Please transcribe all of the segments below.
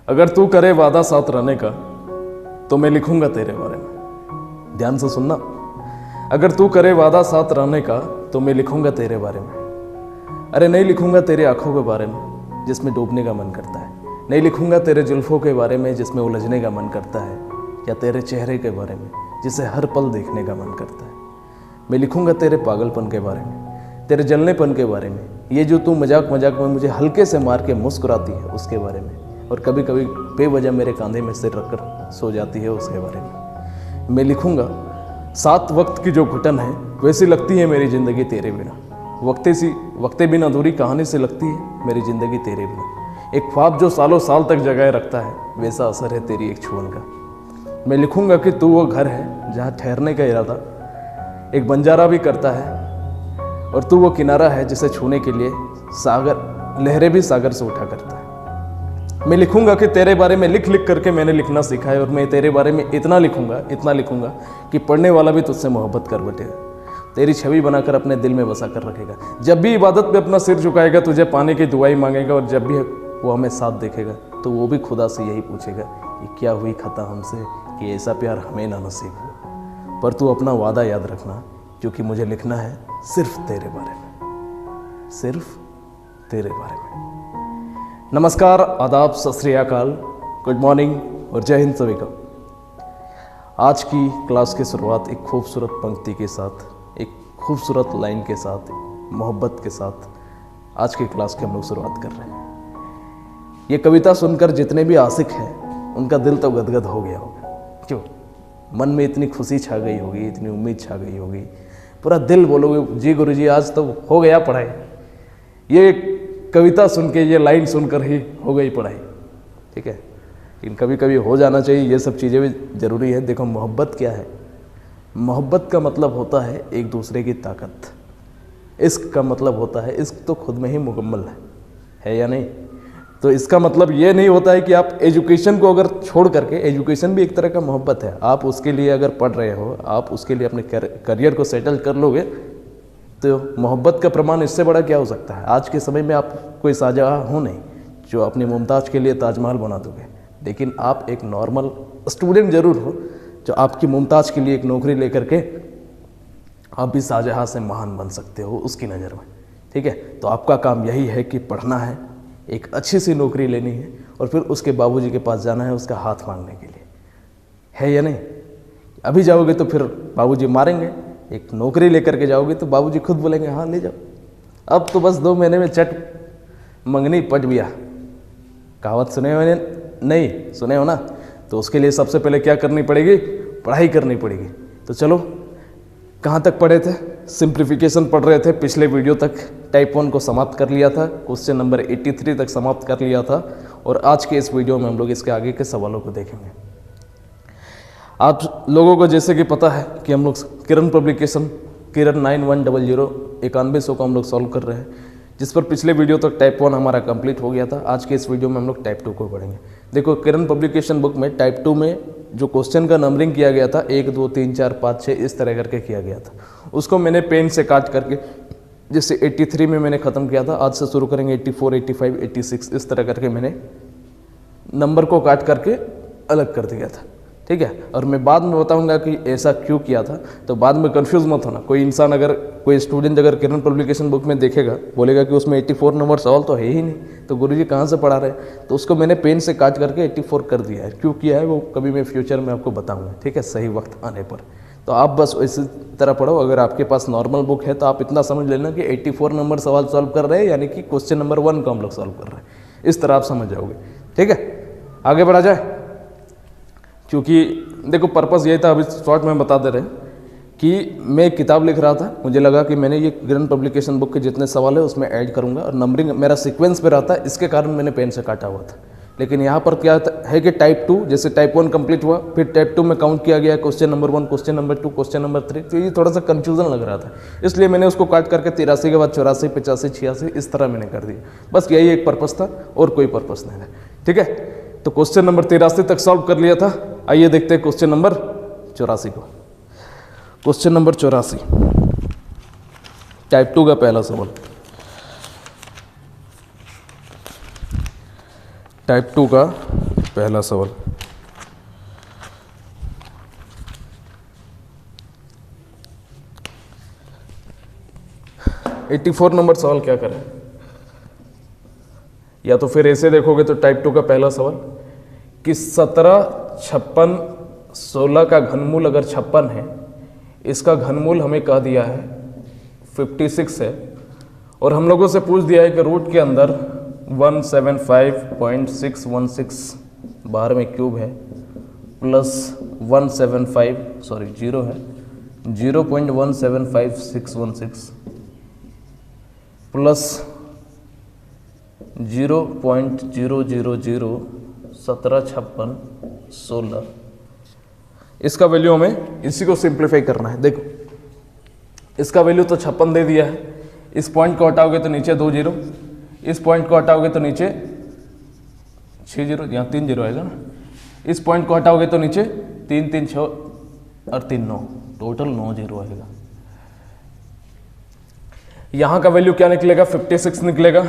अगर तू करे वादा साथ रहने का तो मैं लिखूंगा तेरे बारे में। ध्यान से सुनना। अगर तू करे वादा साथ रहने का तो मैं लिखूंगा तेरे बारे में। अरे नहीं लिखूंगा तेरे आंखों के बारे में जिसमें डूबने का मन करता है। नहीं लिखूंगा तेरे जुल्फों के बारे में जिसमें उलझने का मन करता है, या तेरे चेहरे के बारे में जिसे हर पल देखने का मन करता है। मैं लिखूंगा तेरे पागलपन के बारे में, तेरे जलनेपन के बारे में, ये जो तू मजाक मजाक में मुझे हल्के से मार के मुस्कुराती है उसके बारे में, और कभी कभी बेवजह मेरे कंधे में सिर रखकर सो जाती है उसके बारे में। मैं लिखूंगा सात वक्त की जो घुटन है वैसी लगती है मेरी ज़िंदगी तेरे बिना। वक्ते बिना अधूरी कहानी से लगती है मेरी ज़िंदगी तेरे बिना। एक ख्वाब जो सालों साल तक जगाए रखता है वैसा असर है तेरी एक छुअन का। मैं लिखूंगा कि तू वो घर है जहाँ ठहरने का इरादा एक बंजारा भी करता है, और तू वो किनारा है जिसे छूने के लिए लहरें भी सागर से उठा करता है। मैं लिखूंगा कि तेरे बारे में लिख लिख करके मैंने लिखना सीखा है, और मैं तेरे बारे में इतना लिखूंगा कि पढ़ने वाला भी तुझसे मोहब्बत कर बैठेगा, तेरी छवि बनाकर अपने दिल में बसा कर रखेगा। जब भी इबादत में अपना सिर झुकाएगा, तुझे पाने की दुआई मांगेगा, और जब भी वो हमें साथ देखेगा तो वो भी खुदा से यही पूछेगा कि क्या हुई खता हमसे कि ऐसा प्यार हमें ना नसीब हुआ। पर तू अपना वादा याद रखना, क्योंकि मुझे लिखना है सिर्फ तेरे बारे में, सिर्फ तेरे बारे में। नमस्कार, आदाब, सत श्री अकाल, गुड मॉर्निंग और जय हिंद सभी को। आज की क्लास की शुरुआत एक खूबसूरत पंक्ति के साथ, एक खूबसूरत लाइन के साथ, मोहब्बत के साथ आज की क्लास की हम लोग शुरुआत कर रहे हैं। ये कविता सुनकर जितने भी आशिक हैं उनका दिल तो गदगद हो गया होगा। क्यों? मन में इतनी खुशी छा गई होगी, इतनी उम्मीद छा गई होगी, पूरा दिल बोलोगे जी गुरुजी आज तो हो गया पढ़ाई। ये कविता सुन के, ये लाइन सुनकर ही हो गई पढ़ाई, ठीक है। लेकिन कभी कभी हो जाना चाहिए, ये सब चीज़ें भी ज़रूरी है। देखो मोहब्बत क्या है? मोहब्बत का मतलब होता है एक दूसरे की ताकत। इश्क का मतलब होता है, इश्क तो खुद में ही मुकम्मल है या नहीं? तो इसका मतलब ये नहीं होता है कि आप एजुकेशन को अगर छोड़ करके, एजुकेशन भी एक तरह का मोहब्बत है, आप उसके लिए अगर पढ़ रहे हो, आप उसके लिए अपने करियर को सेटल कर लोगे तो मोहब्बत का प्रमाण इससे बड़ा क्या हो सकता है? आज के समय में आप कोई शाहजहां हो नहीं जो अपनी मुमताज़ के लिए ताजमहल बना दोगे, लेकिन आप एक नॉर्मल स्टूडेंट ज़रूर हो जो आपकी मुमताज़ के लिए एक नौकरी लेकर के आप भी शाहजहां से महान बन सकते हो उसकी नज़र में, ठीक है। तो आपका काम यही है कि पढ़ना है, एक अच्छी सी नौकरी लेनी है, और फिर उसके बाबूजी के पास जाना है उसका हाथ मांगने के लिए, है या नहीं? अभी जाओगे तो फिर बाबूजी मारेंगे, एक नौकरी लेकर के जाओगे तो बाबूजी खुद बोलेंगे हाँ ले जाओ। अब तो बस 2 महीने में चट मंगनी पट बिया, कहावत सुने हो नहीं? सुने हो ना? तो उसके लिए सबसे पहले क्या करनी पड़ेगी? पढ़ाई करनी पड़ेगी। तो चलो कहाँ तक पढ़े थे? सिंप्लीफिकेशन पढ़ रहे थे, पिछले वीडियो तक टाइप 1 को समाप्त कर लिया था, क्वेश्चन नंबर 83 तक समाप्त कर लिया था, और आज के इस वीडियो में हम लोग इसके आगे के सवालों को देखेंगे। आप लोगों को जैसे कि पता है कि हम लोग किरण पब्लिकेशन किरण 9100 9100 को हम लोग सॉल्व कर रहे हैं, जिस पर पिछले वीडियो तक टाइप 1 हमारा कंप्लीट हो गया था। आज के इस वीडियो में हम लोग टाइप 2 को पढ़ेंगे। देखो किरण पब्लिकेशन बुक में टाइप 2 में जो क्वेश्चन का नंबरिंग किया गया था 1 2 3 4 5 6 इस तरह करके किया गया था, उसको मैंने पेन से काट करके, जैसे 83 में मैंने ख़त्म किया था, आज से शुरू करेंगे 84 85 86 इस तरह करके मैंने नंबर को काट करके अलग कर दिया था, ठीक है। और मैं बाद में बताऊंगा कि ऐसा क्यों किया था, तो बाद में कंफ्यूज मत होना। कोई इंसान अगर, कोई स्टूडेंट अगर किरण पब्लिकेशन बुक में देखेगा, बोलेगा कि उसमें 84 नंबर सवाल तो है ही नहीं, तो गुरुजी कहाँ से पढ़ा रहे? तो उसको मैंने पेन से काट करके 84 कर दिया है। क्यों किया है वो कभी मैं फ्यूचर में आपको बताऊँगा, ठीक है, सही वक्त आने पर। तो आप बस इसी तरह पढ़ो। अगर आपके पास नॉर्मल बुक है तो आप इतना समझ लेना कि 84 नंबर सवाल सॉल्व कर रहे हैं, यानी कि क्वेश्चन नंबर 1 को हम लोग सॉल्व कर रहे हैं, इस तरह आप समझ जाओगे, ठीक है। आगे बढ़ा जाए, क्योंकि देखो पर्पस यही था, अभी शॉर्ट में बता दे रहे हैं कि मैं एक किताब लिख रहा था, मुझे लगा कि मैंने ये किरण पब्लिकेशन बुक के जितने सवाल है उसमें ऐड करूंगा, और नंबरिंग मेरा सीक्वेंस पे रहता है, इसके कारण मैंने पेन से काटा हुआ था। लेकिन यहाँ पर क्या है कि टाइप 2, जैसे टाइप 1 कंप्लीट हुआ, फिर टाइप 2 में काउंट किया गया question number 1, question number 2, question number 3, तो ये थोड़ा सा कन्फ्यूजन लग रहा था, इसलिए मैंने उसको काट करके 83 के बाद 84 85 86 इस तरह मैंने कर दिया। बस यही एक पर्पस था और कोई पर्पस नहीं था, ठीक है। तो क्वेश्चन नंबर 83 तक सॉल्व कर लिया था। आइए देखते हैं क्वेश्चन नंबर 84 को। क्वेश्चन नंबर 84 टाइप 2 का पहला सवाल। टाइप 2 का पहला सवाल। 84 नंबर सवाल क्या करें, या तो फिर ऐसे देखोगे तो टाइप 2 का पहला सवाल कि 17, 56, 16 का घनमूल अगर 56 है, इसका घनमूल हमें कह दिया है 56 है, और हम लोगों से पूछ दिया है कि रूट के अंदर 175.616 बाहर में क्यूब है प्लस 0 है 0.175616 प्लस 0.000175616। इसका वैल्यू हमें इसी को सिंप्लीफाई करना है। देखो इसका वैल्यू तो 56 दे दिया है, इस पॉइंट को हटाओगे तो नीचे 2 जीरो, इस पॉइंट को हटाओगे तो नीचे 6 जीरो, यहाँ 3 जीरो आएगा ना, इस पॉइंट को हटाओगे तो नीचे 3 3 6 और 3 9, टोटल 9 जीरो आएगा। यहाँ का वैल्यू क्या निकलेगा, 56 निकलेगा।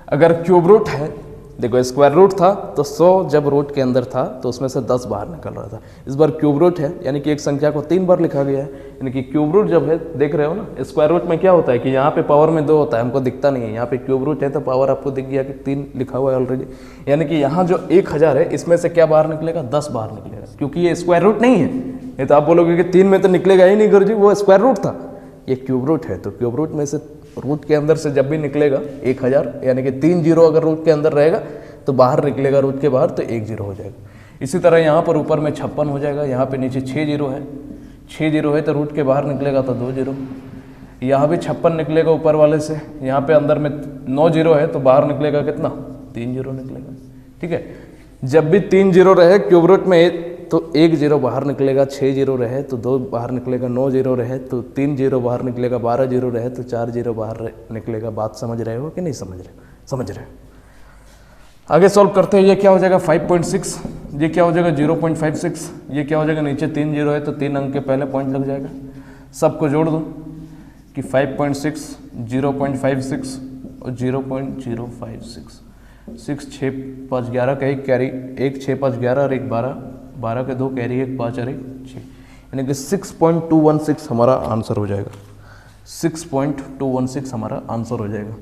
अगर क्यूब रूट है, देखो स्क्वायर रूट था तो 100 जब रूट के अंदर था तो उसमें से 10 बाहर निकल रहा था। इस बार क्यूब रूट है यानी कि एक संख्या को 3 बार लिखा गया है, यानी कि क्यूब रूट जब है, देख रहे हो ना, स्क्वायर रूट में क्या होता है कि यहाँ पे पावर में 2 होता है, हमको दिखता नहीं है। यहाँ पे क्यूब रूट है तो पावर आपको दिख गया कि 3 लिखा हुआ है ऑलरेडी, यानी कि यहाँ जो 1000 है इसमें से क्या बाहर निकलेगा, 10 बाहर निकलेगा, क्योंकि ये स्क्वायर रूट नहीं है। ये तो आप बोलोगे कि 3 में तो निकलेगा ही नहीं गुरुजी, वो स्क्वायर रूट था, ये क्यूब रूट है। तो क्यूब रूट में से रूट के अंदर से जब भी निकलेगा 1000, यानी कि 3 जीरो अगर रूट के अंदर रहेगा तो बाहर निकलेगा रूट के बाहर तो 1 जीरो हो जाएगा। इसी तरह यहाँ पर ऊपर में 56 हो जाएगा, यहाँ पे नीचे 6 जीरो है, 6 जीरो है तो रूट के बाहर निकलेगा तो 2 जीरो, यहाँ भी 56 निकलेगा ऊपर वाले से, यहाँ पे अंदर में 9 जीरो है तो बाहर निकलेगा कितना, 3 जीरो निकलेगा। ठीक है, जब भी 3 जीरो रहे क्यूब रूट में तो 1 जीरो बाहर निकलेगा, 6 जीरो रहे तो 2 बाहर निकलेगा, 9 जीरो रहे तो 3 जीरो बाहर निकलेगा, 12 जीरो रहे तो 4 जीरो बाहर निकलेगा। बात समझ रहे हो कि नहीं समझ रहे? समझ रहे हो। आगे सॉल्व करते हैं। ये क्या हो जाएगा 5.6, ये क्या हो जाएगा 0.56, ये क्या हो जाएगा, नीचे 3 जीरो है तो 3 अंक के पहले पॉइंट लग जाएगा। सबको जोड़ दो कि 5.6, 0.56 और 0.056, 6 6 5 11 का एक कैरी, 1 6 5 11 और एक 12, 12 के 2 कैरी, 1 5 और 1 6, यानी कि 6.216 हमारा आंसर हो जाएगा। 6.216 हमारा आंसर हो जाएगा।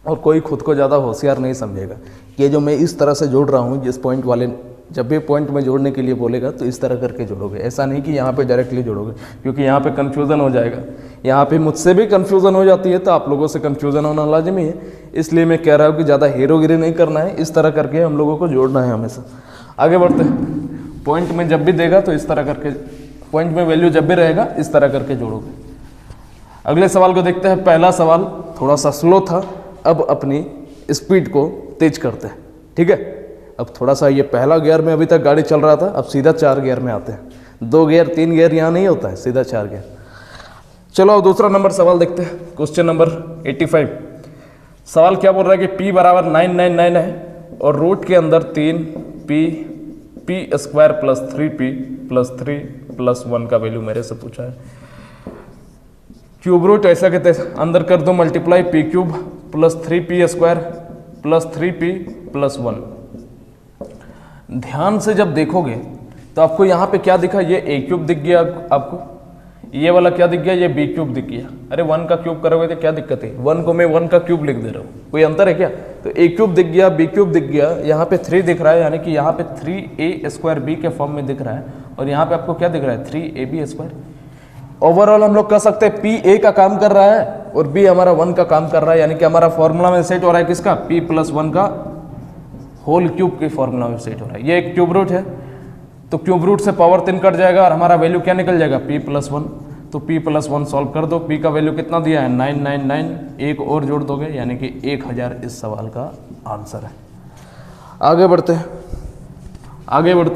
और कोई खुद को ज़्यादा होशियार नहीं समझेगा। ये जो मैं इस तरह से जोड़ रहा हूँ, जिस पॉइंट वाले जब भी पॉइंट में जोड़ने के लिए बोलेगा तो इस तरह करके जोड़ोगे, ऐसा नहीं कि यहाँ पे डायरेक्टली जोड़ोगे, क्योंकि यहाँ पे कन्फ्यूज़न हो जाएगा। यहाँ पे मुझसे भी कन्फ्यूज़न हो जाती है तो आप लोगों से कन्फ्यूज़न होना लाजमी है, इसलिए मैं कह रहा हूँ कि ज़्यादा हीरोगिरी नहीं करना है, इस तरह करके हम लोगों को जोड़ना है हमेशा। आगे बढ़ते हैं। पॉइंट में जब भी देगा तो इस तरह करके, पॉइंट में वैल्यू जब भी रहेगा इस तरह करके जोड़ोगे। अगले सवाल को देखते हैं। पहला सवाल थोड़ा सा स्लो था, अब अपनी स्पीड को तेज करते हैं। ठीक है, अब थोड़ा सा ये पहला गियर में अभी तक गाड़ी चल रहा था, अब सीधा 4 गियर में आते हैं। 2 गियर 3 गियर यहाँ नहीं होता है, सीधा 4 गियर। चलो अब दूसरा नंबर सवाल देखते हैं। Question number 85। सवाल क्या बोल रहा है कि p बराबर 999 है और रूट के अंदर 3p square plus 3p plus 3 plus 1 का वैल्यू मेरे से पूछा है। क्यूब रूट ऐसा कहते हैं, अंदर कर दो multiply p cube plus 3p square plus 3p plus 1। ध्यान से जब देखोगे तो आपको यहाँ पे क्या दिखा, ये a क्यूब दिख गया आपको, ये वाला क्या दिख गया, ये b क्यूब दिख गया। अरे 1 का क्यूब करोगे तो क्या दिक्कत है, 1 को मैं 1 का क्यूब लिख दे रहा हूँ, कोई अंतर है क्या? तो a क्यूब दिख गया, b क्यूब दिख गया, यहाँ पे 3 दिख रहा है, यानी कि यहाँ पे 3a स्क्वायर b के फॉर्म में दिख रहा है, और यहाँ पे आपको क्या दिख रहा है 3ab स्क्वायर। ओवरऑल हम लोग कह सकते हैं p a का काम कर रहा है और b हमारा 1 का काम कर रहा है, यानी कि हमारा फॉर्मूला में सेट हो रहा है किसका, p प्लस 1 का होल क्यूब के फॉर्मूला में सेट हो रहा है। ये एक क्यूब रूट है तो क्यूब रूट से पावर 3 कट जाएगा और हमारा वैल्यू क्या निकल जाएगा, p प्लस 1। तो p प्लस 1 सॉल्व कर दो, p का वैल्यू कितना दिया है 999, एक और जोड़ दोगे यानी कि 1000 इस सवाल का आंसर है। आगे बढ़ते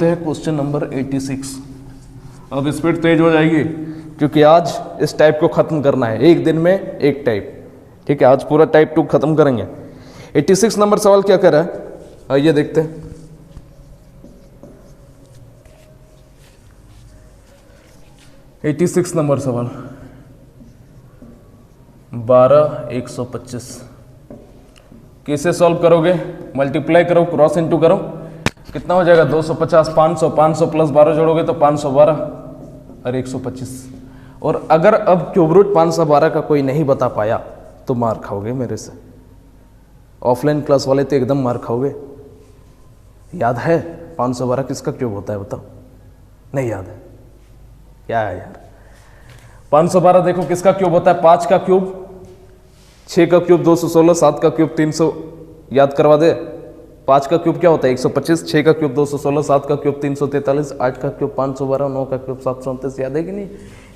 हैं। Question number 86। अब स्पीड तेज हो जाएगी क्योंकि आज इस टाइप को खत्म करना है, एक दिन में एक टाइप। ठीक है, आज पूरा टाइप 2 खत्म करेंगे। 86 नंबर सवाल क्या कर रहा है, आइए देखते हैं। एटी नंबर सवाल 12,125 कैसे सॉल्व करोगे, मल्टीप्लाई करो, क्रॉस इनटू करो। कितना हो जाएगा 250, 500, 500 प्लस 12 जोड़ोगे तो 512 और 125। और अगर अब क्यूब रूट 512 का कोई नहीं बता पाया तो मार खाओगे मेरे से। ऑफलाइन क्लास वाले तो एकदम मार खाओगे। याद है 512 किसका क्यूब होता है बताओ? नहीं याद है? क्या है यार? 512 देखो किसका क्यूब होता है? 5 का क्यूब, 6 का क्यूब 216, 7 का क्यूब 300। याद करवा दे। 5 का क्यूब क्या होता है? 125, 6 का क्यूब 216, 7 का क्यूब 343, 8 का क्यूब 512, 9 का क्यूब 729। याद है कि नहीं?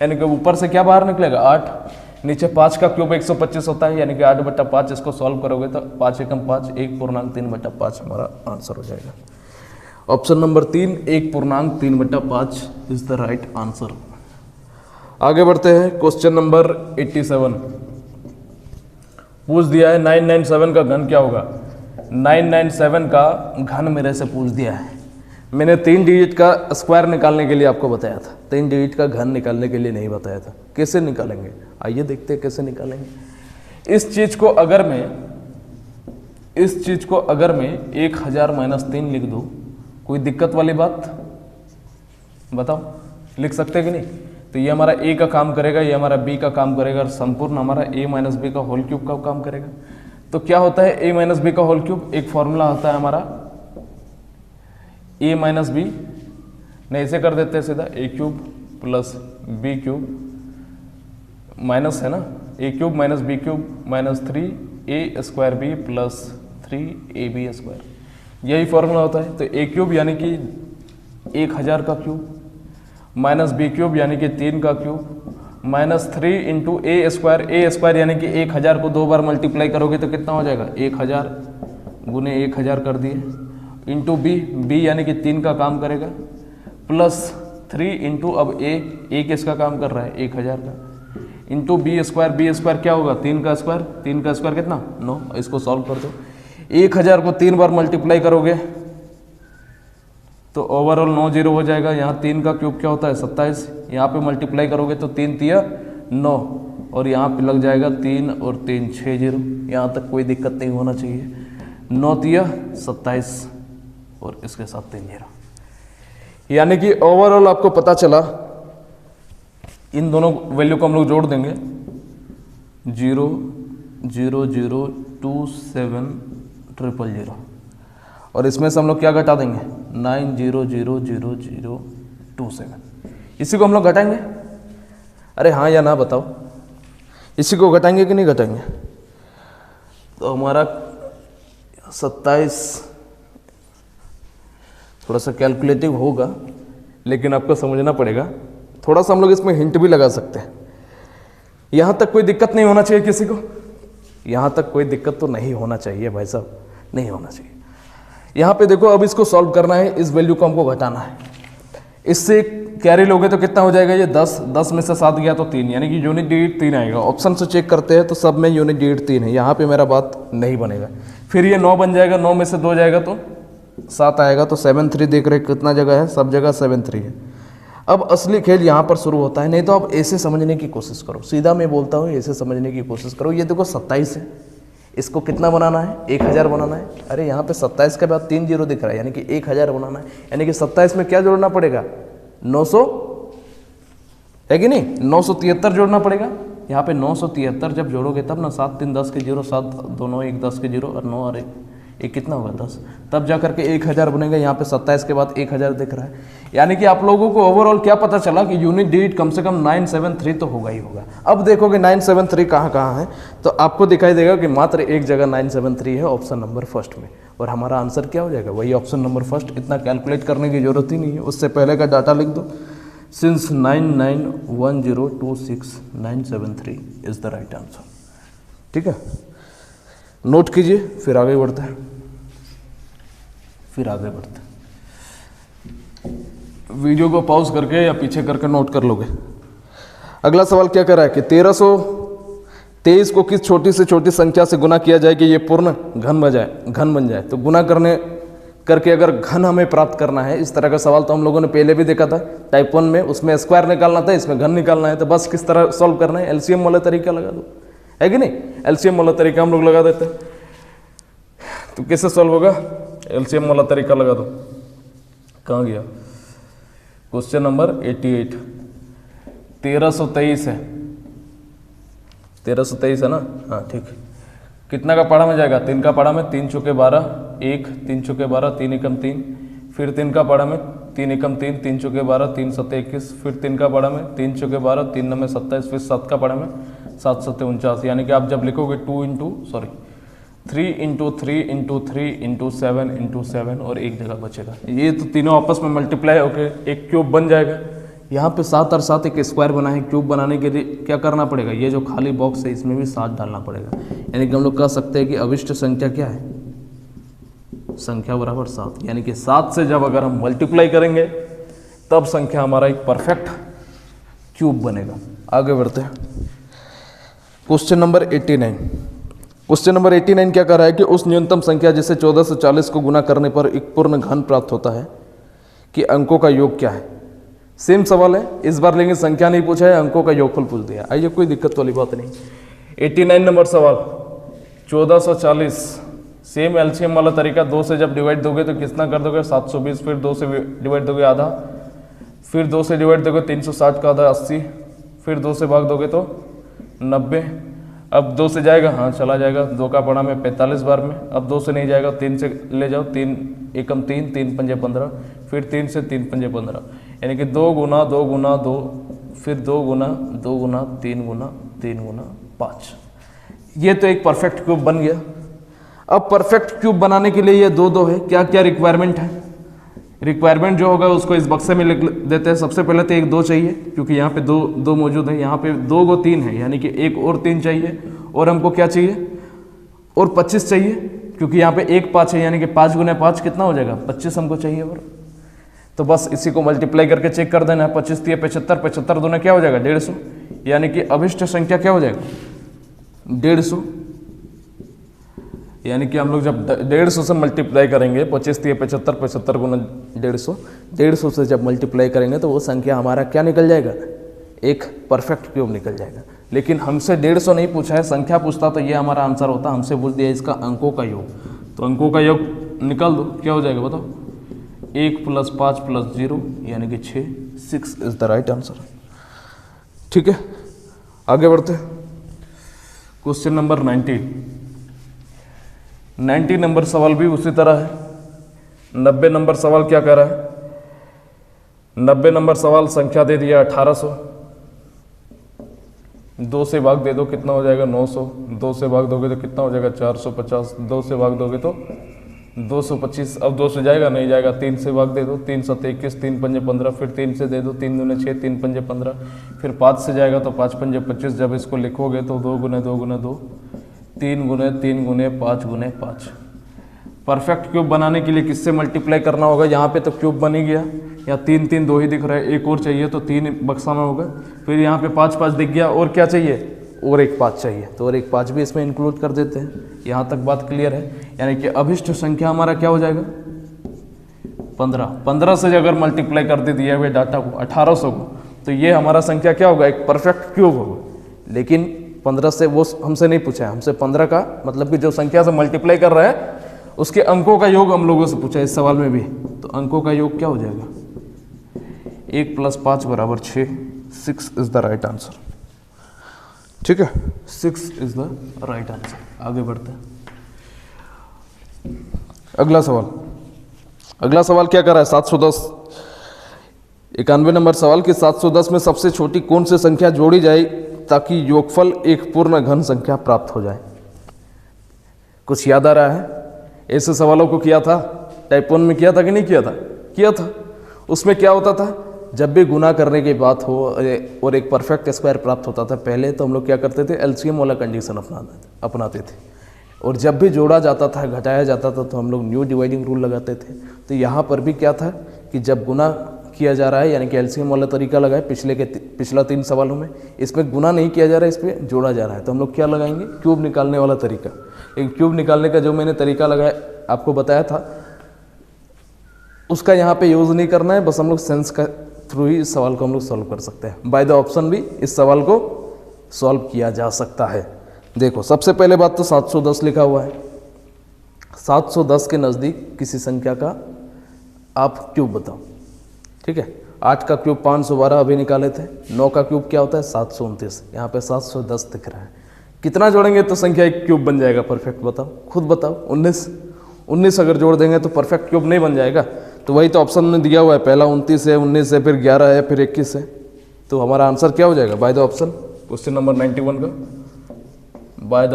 यानी कि ऊपर से क्या बाहर निकलेगा? 8, नीचे 5 का क्यूब 125 होता है, यानी कि 8/5। इसको सॉल्व करोगे तो 5 एकम 5, 1.3/5 हमारा आंसर हो जाएगा। Option number 3, 1.3/5 is the right answer. आगे बढ़ते हैं। क्वेश्चन नंबर 87 पूछ दिया है 997 का घन क्या होगा। 997 का घन मेरे से पूछ दिया है। मैंने 3 डिजिट का स्क्वायर निकालने के लिए आपको बताया था, 3 डिजिट का घन निकालने के लिए नहीं बताया था। कैसे निकालेंगे आइए देखते हैं कैसे निकालेंगे। इस चीज को अगर मैं 1000 - 3 लिख दूं, कोई दिक्कत वाली बात बताओ? लिख सकते कि नहीं? तो ये हमारा a का काम करेगा, ये हमारा b का काम करेगा, और संपूर्ण हमारा a - b का होल क्यूब का काम करेगा। तो क्या होता है a - b का होल क्यूब? एक फॉर्मूला होता है हमारा a - b, नहीं ऐसे कर देते हैं सीधा, a cube plus b cube minus है ना, a cube minus b cube minus 3a² b plus 3ab²। यही फॉर्मूला होता है। तो a क्यूब यानी कि 1000 का क्यूब माइनस b क्यूब यानी कि 3 का क्यूब माइनस 3 इंटू a² यानी कि 1000 को 2 बार मल्टीप्लाई करोगे तो कितना हो जाएगा? 1000 गुने 1000 कर दिए, इंटू b यानी कि 3 का काम करेगा, प्लस 3 इंटू अब a किसका काम कर रहा है? 1000 का, इंटू b² क्या होगा? 3 का स्क्वायर कितना? 9। इसको सॉल्व कर दो। 1000 को 3 बार मल्टीप्लाई करोगे तो ओवरऑल 9 0 हो जाएगा। यहाँ 3 का क्यूब क्या होता है? 27। यहाँ पे मल्टीप्लाई करोगे तो 3 तिया 9, और यहाँ पे लग जाएगा 3 और 3 6 0। यहाँ तक कोई दिक्कत नहीं होना चाहिए। 9 तिया 27 और इसके साथ 3 0। यानी कि ओवरऑल आपको पता चला, इन दोनों वैल्यू को हम लोग जोड़ देंगे, 0 0 0 2 7 0 0 0, और इसमें से हम लोग क्या घटा देंगे? 9 0 0 0 0 2 7। इसी को हम लोग घटाएंगे। अरे हाँ या ना बताओ, इसी को घटाएंगे कि नहीं घटाएंगे? तो हमारा 27 थोड़ा सा कैलकुलेटिव होगा, लेकिन आपको समझना पड़ेगा। थोड़ा सा हम लोग इसमें हिंट भी लगा सकते हैं। यहाँ तक कोई दिक्कत नहीं होना चाहिए किसी को? यहाँ तक कोई दिक्कत तो नहीं होना चाहिए भाई साहब, नहीं होना चाहिए। यहाँ पे देखो, अब इसको सॉल्व करना है, इस वैल्यू को हमको घटाना है। इससे कैरी लोगे तो कितना हो जाएगा? ये 10 में से 7 गया तो 3, यानी कि यूनिट डिजिट 3 आएगा। ऑप्शन से चेक करते हैं तो सब में यूनिट डिजिट 3 है, यहाँ पे मेरा बात नहीं बनेगा। फिर ये 9 बन जाएगा, 9 में से 2 जाएगा तो 7 आएगा। तो 7 3 देख रहे कितना जगह है? सब जगह 7 3 है। अब असली खेल यहाँ पर शुरू होता है। नहीं तो आप ऐसे समझने की कोशिश करो, सीधा मैं बोलता हूँ, ऐसे समझने की कोशिश करो। ये देखो 27 है, इसको कितना बनाना है? 1000 बनाना है। अरे यहाँ पे 27 के बाद 3 0 दिख रहा है, यानी कि 1000 बनाना है। यानी कि 27 में क्या जोड़ना पड़ेगा? 900 है कि नहीं? 973 जोड़ना पड़ेगा। यहाँ पे 973 जब जोड़ोगे तब ना, 7 3 10 के 0, 7 2 9 1 10 के 0, और 9 और 1 कितना होगा? 10। तब जा करके 1000 बनेगा। यहाँ पे 27 के बाद 1000 दिख रहा है। यानी कि आप लोगों को ओवरऑल क्या पता चला कि यूनिट डिजिट कम से कम 973 तो होगा ही होगा। अब देखोगे 973 कहाँ है, तो आपको दिखाई देगा कि मात्र एक जगह 973 है, ऑप्शन नंबर फर्स्ट में। और हमारा आंसर क्या हो जाएगा? वही ऑप्शन नंबर फर्स्ट। इतना कैलकुलेट करने की जरूरत ही नहीं है, उससे पहले का डाटा लिख दो। Since 991026 is the right answer. ठीक है, नोट कीजिए, फिर आगे बढ़ते हैं। वीडियो को पॉज करके या पीछे करके नोट कर लोगे। अगला सवाल क्या कर रहा है कि 1323 को किस छोटी से छोटी संख्या से गुना किया जाए कि ये पूर्ण घन बन जाए। तो गुना करके अगर घन हमें प्राप्त करना है, इस तरह का सवाल तो हम लोगों ने पहले भी देखा था टाइप 1 में। उसमें स्क्वायर निकालना था, इसमें घन निकालना है। तो बस किस तरह सॉल्व करना है? एलसीएम वाला तरीका लगा दो, है कि नहीं? एलसीएम वाला तरीका हम लोग लगा देते हैं। तो कैसे सॉल्व होगा? एलसीएम वाला तरीका लगा दो। कहाँ गया? क्वेश्चन नंबर 88, 1323 है, 1323 है ना? हाँ ठीक है। कितना का पाड़ा में जाएगा? 3 का पाड़ा में 3 चौके 12, 1 3 चौके 12, 3 एकम 3, फिर 3 का पाड़ा में 3 एकम 3, 3 चौके 12, 3 सत्ते 21, फिर 3 का पाड़ा में 3 चौके 12, 3 नंबर 27, फिर 7 का पाड़ा में 7 सत्ते 49। यानी कि आप जब लिखोगे 3 इंटू 3 इंटू 7 और एक जगह बचेगा, ये तो तीनों आपस में मल्टीप्लाई होकर एक क्यूब बन जाएगा। यहाँ पे 7 और 7 एक स्क्वायर बना है, क्यूब बनाने के लिए क्या करना पड़ेगा? ये जो खाली बॉक्स है इसमें भी 7 डालना पड़ेगा। यानी कि हम लोग कह सकते हैं कि अविष्ट संख्या क्या है? संख्या बराबर 7। यानी कि 7 से जब अगर हम मल्टीप्लाई करेंगे तब संख्या हमारा एक परफेक्ट क्यूब बनेगा। आगे बढ़ते हैं। Question number 89। क्वेश्चन नंबर 89 क्या कर रहा है कि उस न्यूनतम संख्या जिसे 14 से 40 को गुना करने पर एक पूर्ण घन प्राप्त होता है कि अंकों का योग क्या है? सेम सवाल है इस बार, लेकिन संख्या नहीं पूछा है, अंकों का योगफल पूछ दिया। आइए, कोई दिक्कत वाली बात नहीं। 89 नंबर सवाल, 1440, सेम एलसीएम वाला तरीका। 2 से जब डिवाइड दोगे तो कितना कर दोगे? 720, फिर 2 से डिवाइड दोगे आधा, फिर 2 से डिवाइड दोगे 360 का आधा 80, फिर 2 से भाग दोगे तो 90। अब 2 से जाएगा, हाँ चला जाएगा, 2 का पड़ा में 45 बार में। अब 2 से नहीं जाएगा, 3 से ले जाओ, 3 एकम 3, 3 पंजे 15, फिर 3 से 3 पंजे 15। यानी कि 2 गुना 2 गुना 2, फिर 2 गुना 2 गुना 3 गुना 3 गुना 5। ये तो एक परफेक्ट क्यूब बन गया। अब परफेक्ट क्यूब बनाने के लिए ये 2 2 है। क्या क्या रिक्वायरमेंट है? रिक्वायरमेंट जो होगा उसको इस बक्से में लिख देते हैं। सबसे पहले तो एक 2 चाहिए, क्योंकि यहाँ पे दो मौजूद है। यहाँ पे 2 को 3 है, यानी कि एक और 3 चाहिए। और हमको क्या चाहिए? और 25 चाहिए, क्योंकि यहाँ पे एक 5 है, यानी कि 5 गुना 5 कितना हो जाएगा? 25 हमको चाहिए। और तो बस इसी को मल्टीप्लाई करके चेक कर देना है। 25 3 75, 75 दूना क्या हो जाएगा? 150। यानी कि अभिष्ट संख्या क्या हो जाएगा? 150। यानी कि हम लोग जब 150 से मल्टीप्लाई करेंगे, 25 3 75, 75 गुना 150, 150 से जब मल्टीप्लाई करेंगे तो वो संख्या हमारा क्या निकल जाएगा? एक परफेक्ट क्यूब निकल जाएगा। लेकिन हमसे 150 नहीं पूछा है, संख्या पूछता तो ये हमारा आंसर होता। हमसे पूछ दिया इसका अंकों का योग, तो अंकों का योग निकाल दो, क्या हो जाएगा बताओ? 1 + 5 + 0 यानी कि 6। 6 इज द राइट आंसर। ठीक है, आगे बढ़ते हैं। क्वेश्चन नंबर 90 नंबर सवाल भी उसी तरह है। 90 नंबर सवाल क्या कह रहा है? 90 नंबर सवाल संख्या दे दिया 1800, 2 से भाग दे दो, कितना हो जाएगा? 900। 2 से भाग दोगे तो कितना हो जाएगा? 450। 2 से भाग दोगे तो 225। अब 2 से जाएगा, नहीं जाएगा। 3 से भाग दे दो, 3 सत्ते 21, 3 पंजे 15, फिर 3 से दे दो, 3 दूने 6, 3 पंजे 15, फिर 5 से जाएगा तो 5 पंजे 25। जब इसको लिखोगे तो 2 गुने 2 गुने 2, 3 गुने 3 गुने 5 गुने 5। परफेक्ट क्यूब बनाने के लिए किससे मल्टीप्लाई करना होगा? यहाँ पे तो क्यूब बन ही गया, या 3 3 2 ही दिख रहा है, एक और चाहिए तो 3 बक्सा में होगा। फिर यहाँ पे 5 5 दिख गया, और क्या चाहिए? और एक 5 चाहिए, तो और एक 5 भी इसमें इंक्लूड कर देते हैं। यहाँ तक बात क्लियर है। यानी कि अभिष्ट संख्या हमारा क्या हो जाएगा? 15। 15 से अगर मल्टीप्लाई कर दे दिए हुए डाटा को 1800 को, तो ये हमारा संख्या क्या होगा? एक परफेक्ट क्यूब होगा। लेकिन 15 से वो हमसे नहीं पूछा है, हमसे 15 का मतलब कि जो संख्या से मल्टीप्लाई कर रहा है उसके अंकों का योग हम लोगों से पूछा है इस सवाल में भी। तो अंकों का योग क्या हो जाएगा? 1 + 5 = 6। 6 इज द राइट आंसर। ठीक है, 6 इज द राइट आंसर। आगे बढ़ते हैं। अगला सवाल क्या कर रहा है? 710। 91 नंबर सवाल कि 710 में सबसे छोटी कौन सी संख्या जोड़ी जाए ताकि योगफल एक पूर्ण घन संख्या प्राप्त हो जाए? कुछ याद आ रहा है? ऐसे सवालों को किया था, टाइप 1 में किया था कि नहीं किया था? किया था। उसमें क्या होता था? जब भी गुना करने की बात हो और एक परफेक्ट स्क्वायर प्राप्त होता था, पहले तो हम लोग क्या करते थे? एलसीएम वाला कंडीशन अपनाते थे। और जब भी जोड़ा जाता था, घटाया जाता था, तो हम लोग न्यू डिवाइडिंग रूल लगाते थे। तो यहाँ पर भी क्या था कि जब गुना किया जा रहा है, यानी कि एलसीएम वाला तरीका लगाए पिछला 3 सवालों में, इसमें गुना नहीं किया जा रहा है, इस पर जोड़ा जा रहा है, तो हम लोग क्या लगाएंगे? क्यूब निकालने वाला तरीका। एक क्यूब निकालने का जो मैंने तरीका लगाया आपको बताया था, उसका यहाँ पे यूज़ नहीं करना है। बस हम लोग सेंस का थ्रू ही इस सवाल को हम लोग सॉल्व कर सकते हैं। बाय द ऑप्शन भी इस सवाल को सॉल्व किया जा सकता है। देखो, सबसे पहले बात तो 710 लिखा हुआ है। 710 के नज़दीक किसी संख्या का आप क्यूब बताओ। ठीक है, 8 का क्यूब 512 अभी निकाले थे। 9 का क्यूब क्या होता है 729, यहाँ पे 710 दिख रहा है। कितना जोड़ेंगे तो संख्या एक क्यूब बन जाएगा परफेक्ट, बताओ खुद बताओ। 19 अगर जोड़ देंगे तो परफेक्ट क्यूब नहीं बन जाएगा। तो वही तो ऑप्शन में दिया हुआ है, पहला 29 है, 19 है, फिर 11 है, फिर 21 है। तो हमारा आंसर क्या हो जाएगा by the option, question number 91 का बाय द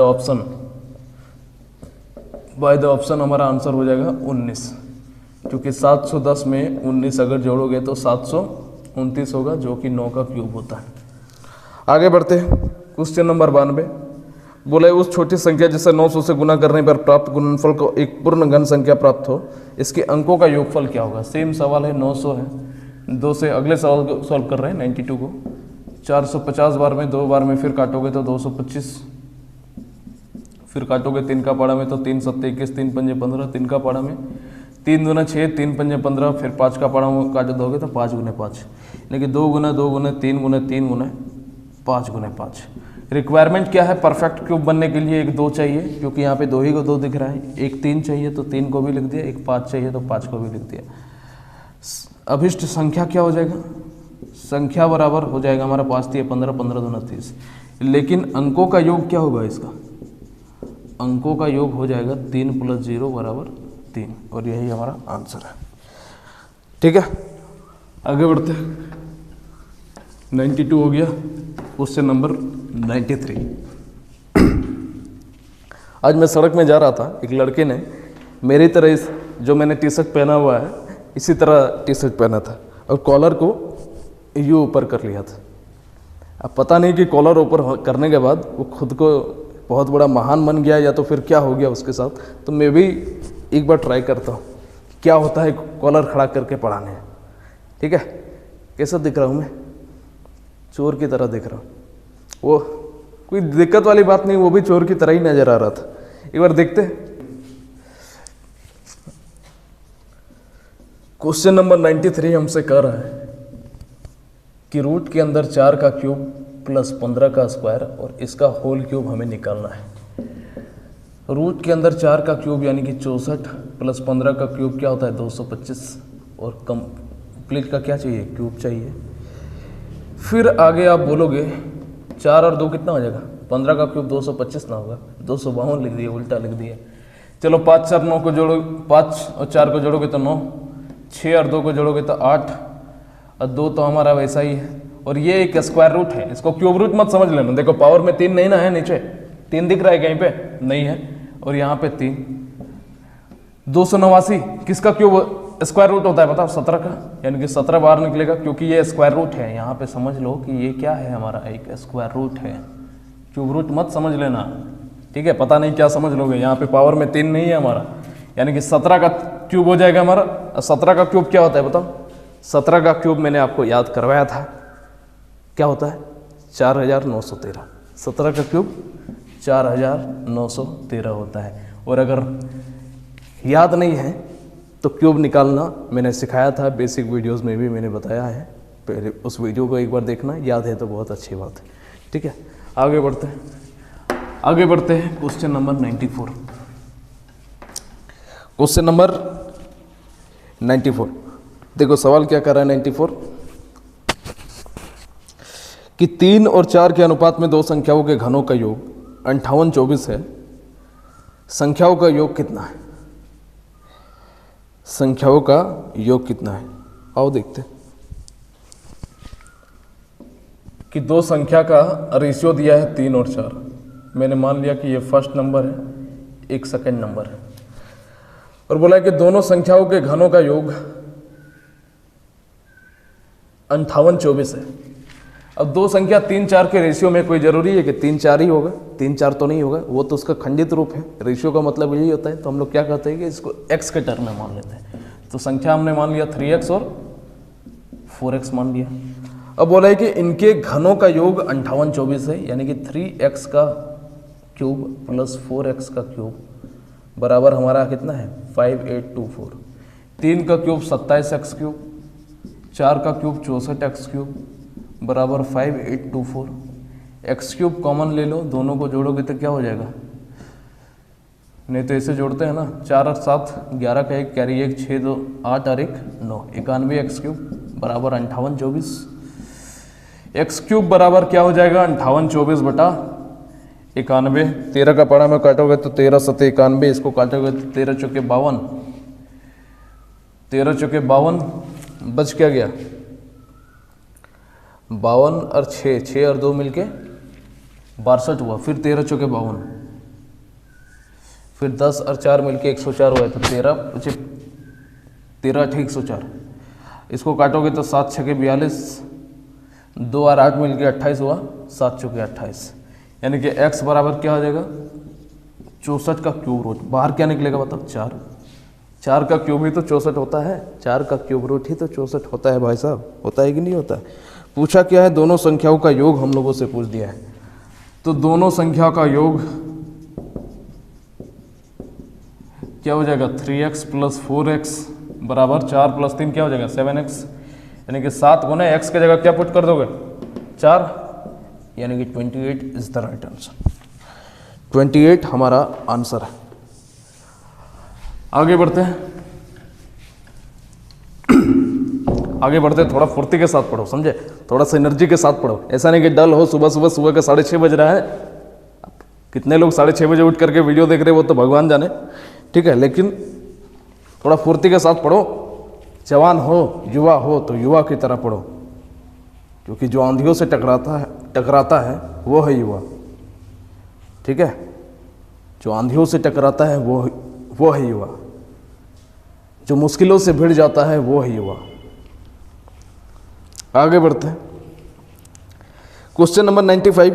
ऑप्शन हमारा आंसर हो जाएगा 19, क्योंकि 710 में 19 अगर जोड़ोगे तो 729 होगा, जो कि 9 का क्यूब होता है। आगे बढ़ते हैं, क्वेश्चन नंबर 92। बोले उस छोटी संख्या जिसे 900 से गुना करने पर प्राप्त गुणनफल को एक पूर्ण घन संख्या प्राप्त हो, इसके अंकों का योगफल क्या होगा। सेम सवाल है, 900 है, 2 से अगले सवाल को सॉल्व कर रहे हैं 92 को। 450 बार में 2 बार में फिर काटोगे तो 225, फिर काटोगे 3 का पाड़ा में तो 3 7 21, 3 पंजे 15, 3 का पाड़ा में 3 दूना 6, 3 पंजे 15, फिर 5 का पाड़ा में काट दोगे तो 5 गुने 5, यानी कि 2 गुना 2 गुना 3 गुना 3 गुना 5 गुने 5। रिक्वायरमेंट क्या है परफेक्ट क्यूब बनने के लिए, एक 2 चाहिए, क्योंकि यहाँ पे 2 ही को 2 दिख रहा है। एक 3 चाहिए तो 3 को भी लिख दिया, एक 5 चाहिए तो 5 को भी लिख दिया। अभिष्ट संख्या क्या हो जाएगा, संख्या बराबर हो जाएगा हमारा 5 3 15, 15 दूना 30। लेकिन अंकों का योग क्या होगा इसका, अंकों का योग हो जाएगा 3 + 0 = 3, और यही हमारा आंसर है। ठीक है, आगे बढ़ते हैं। 92 हो गया, क्वेश्चन नंबर 93। आज मैं सड़क में जा रहा था, एक लड़के ने मेरी तरह इस जो मैंने टी शर्ट पहना हुआ है इसी तरह टी शर्ट पहना था, और कॉलर को यूँ ऊपर कर लिया था। अब पता नहीं कि कॉलर ऊपर करने के बाद वो खुद को बहुत बड़ा महान बन गया या तो फिर क्या हो गया उसके साथ। तो मैं भी एक बार ट्राई करता हूँ क्या होता है कॉलर खड़ा करके पढ़ाने। ठीक है, कैसा दिख रहा हूँ मैं, चोर की तरह दिख रहा हूँ। वो कोई दिक्कत वाली बात नहीं, वो भी चोर की तरह ही नजर आ रहा था। एक बार देखते हैं, क्वेश्चन नंबर 93 हमसे कह रहा है कि रूट के अंदर 4 का क्यूब प्लस 15 का स्क्वायर और इसका होल क्यूब हमें निकालना है। रूट के अंदर 4 का क्यूब यानी कि 64 प्लस 15 का क्यूब क्या होता है 225, और कंप्लीट का क्या चाहिए क्यूब चाहिए। फिर आगे आप बोलोगे 4 और 2 कितना हो जाएगा, 15 का क्यूब 225 ना होगा, 252 लिख दिया, उल्टा लिख दिया। चलो 5 4 9 को जोड़ो, 5 और 4 को जोड़ोगे तो 9, 6 और 2 को जोड़ोगे तो 8, और 2 तो हमारा वैसा ही है। और ये एक स्क्वायर रूट है, इसको क्यूब रूट मत समझ लेना। देखो पावर में 3 नहीं ना है, नीचे 3 दिख रहा है कहीं पे, नहीं है, और यहाँ पे 3। 289 किसका क्यूब स्क्वायर रूट होता है बताओ, 17 का, यानी कि 17 बाहर निकलेगा, क्योंकि ये स्क्वायर रूट है। यहाँ पे समझ लो कि ये क्या है हमारा, एक स्क्वायर रूट है, क्यूब रूट मत समझ लेना। ठीक है, पता नहीं क्या समझ लोगे, यहाँ पे पावर में 3 नहीं है हमारा, यानी कि 17 का क्यूब हो जाएगा हमारा। 17 का क्यूब क्या होता है बताओ, 17 का क्यूब मैंने आपको याद करवाया था, क्या होता है 4913। 17 का क्यूब 4913 होता है। और अगर याद नहीं है तो क्यूब निकालना मैंने सिखाया था, बेसिक वीडियोस में भी मैंने बताया है, पहले उस वीडियो को एक बार देखना, याद है तो बहुत अच्छी बात है। ठीक है, आगे बढ़ते हैं, क्वेश्चन नंबर 94। क्वेश्चन नंबर 94 देखो सवाल क्या कर रहा है 94 कि 3 और 4 के अनुपात में 2 संख्याओं के घनों का योग 58 24 है, संख्याओं का योग कितना है, संख्याओं का योग कितना है। आओ देखते कि 2 संख्या का रेशियो दिया है 3 और 4। मैंने मान लिया कि ये फर्स्ट नंबर है, एक सेकंड नंबर है, और बोला कि दोनों संख्याओं के घनों का योग 58 24 है। अब 2 संख्या 3 4 के रेशियो में कोई जरूरी है कि 3 4 ही होगा, 3 4 तो नहीं होगा, वो तो उसका खंडित रूप है। रेशियो का मतलब यही होता है, तो हम लोग क्या कहते हैं कि इसको x के टर्म में मान लेते हैं। तो संख्या हमने मान लिया 3x और 4x मान लिया। अब बोला है कि इनके घनों का योग 58 24 है, यानी कि 3x का क्यूब प्लस 4x का क्यूब बराबर हमारा कितना है 5824। 3 का क्यूब 27x क्यूब, 4 का क्यूब 64x क्यूब बराबर 5824। x क्यूब कॉमन ले लो, दोनों को जोड़ोगे तो क्या हो जाएगा नहीं तो इसे जोड़ते हैं ना, 4 और 7 11 का 1 कैरी 1 6 2 8 और 1 9 91 एक्स क्यूब बराबर 58 24। एक्स क्यूब बराबर क्या हो जाएगा 58 24 बटा 91। 13 का पढ़ा में काटोगे तो 13 7 91, इसको काटोगे तो 13 चौके 52, 13 चौके 52, बच क्या गया 52 और 6 6 और 2 मिलके 62 हुआ। फिर 13 चौके 52, फिर 10 और 4 मिलके 104 हुआ, तो 13 ठीक 104। इसको काटोगे तो 7 छके 42, 2 और 8 मिलके 28 हुआ, 7 चौके 28। यानी कि x बराबर क्या हो जाएगा 64 का क्यूब रूट। बाहर क्या निकलेगा बताओ 4, 4 का क्यूब ही तो 64 होता है, 4 का क्यूब रूट ही तो 64 होता है भाई साहब, होता है कि नहीं होता है। पूछा क्या है दोनों संख्याओं का योग हम लोगों से पूछ दिया है, तो दोनों संख्या का योग क्या हो जाएगा 3x + 4x बराबर 4 + 3 क्या हो जाएगा 7x। यानी कि 7 गुना x की जगह क्या पुट कर दोगे 4, यानी कि 28 इज द राइट आंसर। 28 हमारा आंसर है। आगे बढ़ते हैं, आगे बढ़ते थोड़ा फुर्ती के साथ पढ़ो, समझे, थोड़ा सा एनर्जी के साथ पढ़ो। ऐसा नहीं कि डल हो, सुबह का 6:30 बज रहा है, कितने लोग 6:30 बजे उठ करके वीडियो देख रहे हो वो तो भगवान जाने, ठीक है, लेकिन थोड़ा फुर्ती के साथ पढ़ो। जवान हो युवा हो तो युवा की तरह पढ़ो, क्योंकि जो आंधियों से टकराता है वो है युवा, ठीक है, जो आंधियों से टकराता है वो है युवा, जो मुश्किलों से भिड़ जाता है वो है युवा। आगे बढ़ते हैं, क्वेश्चन नंबर 95,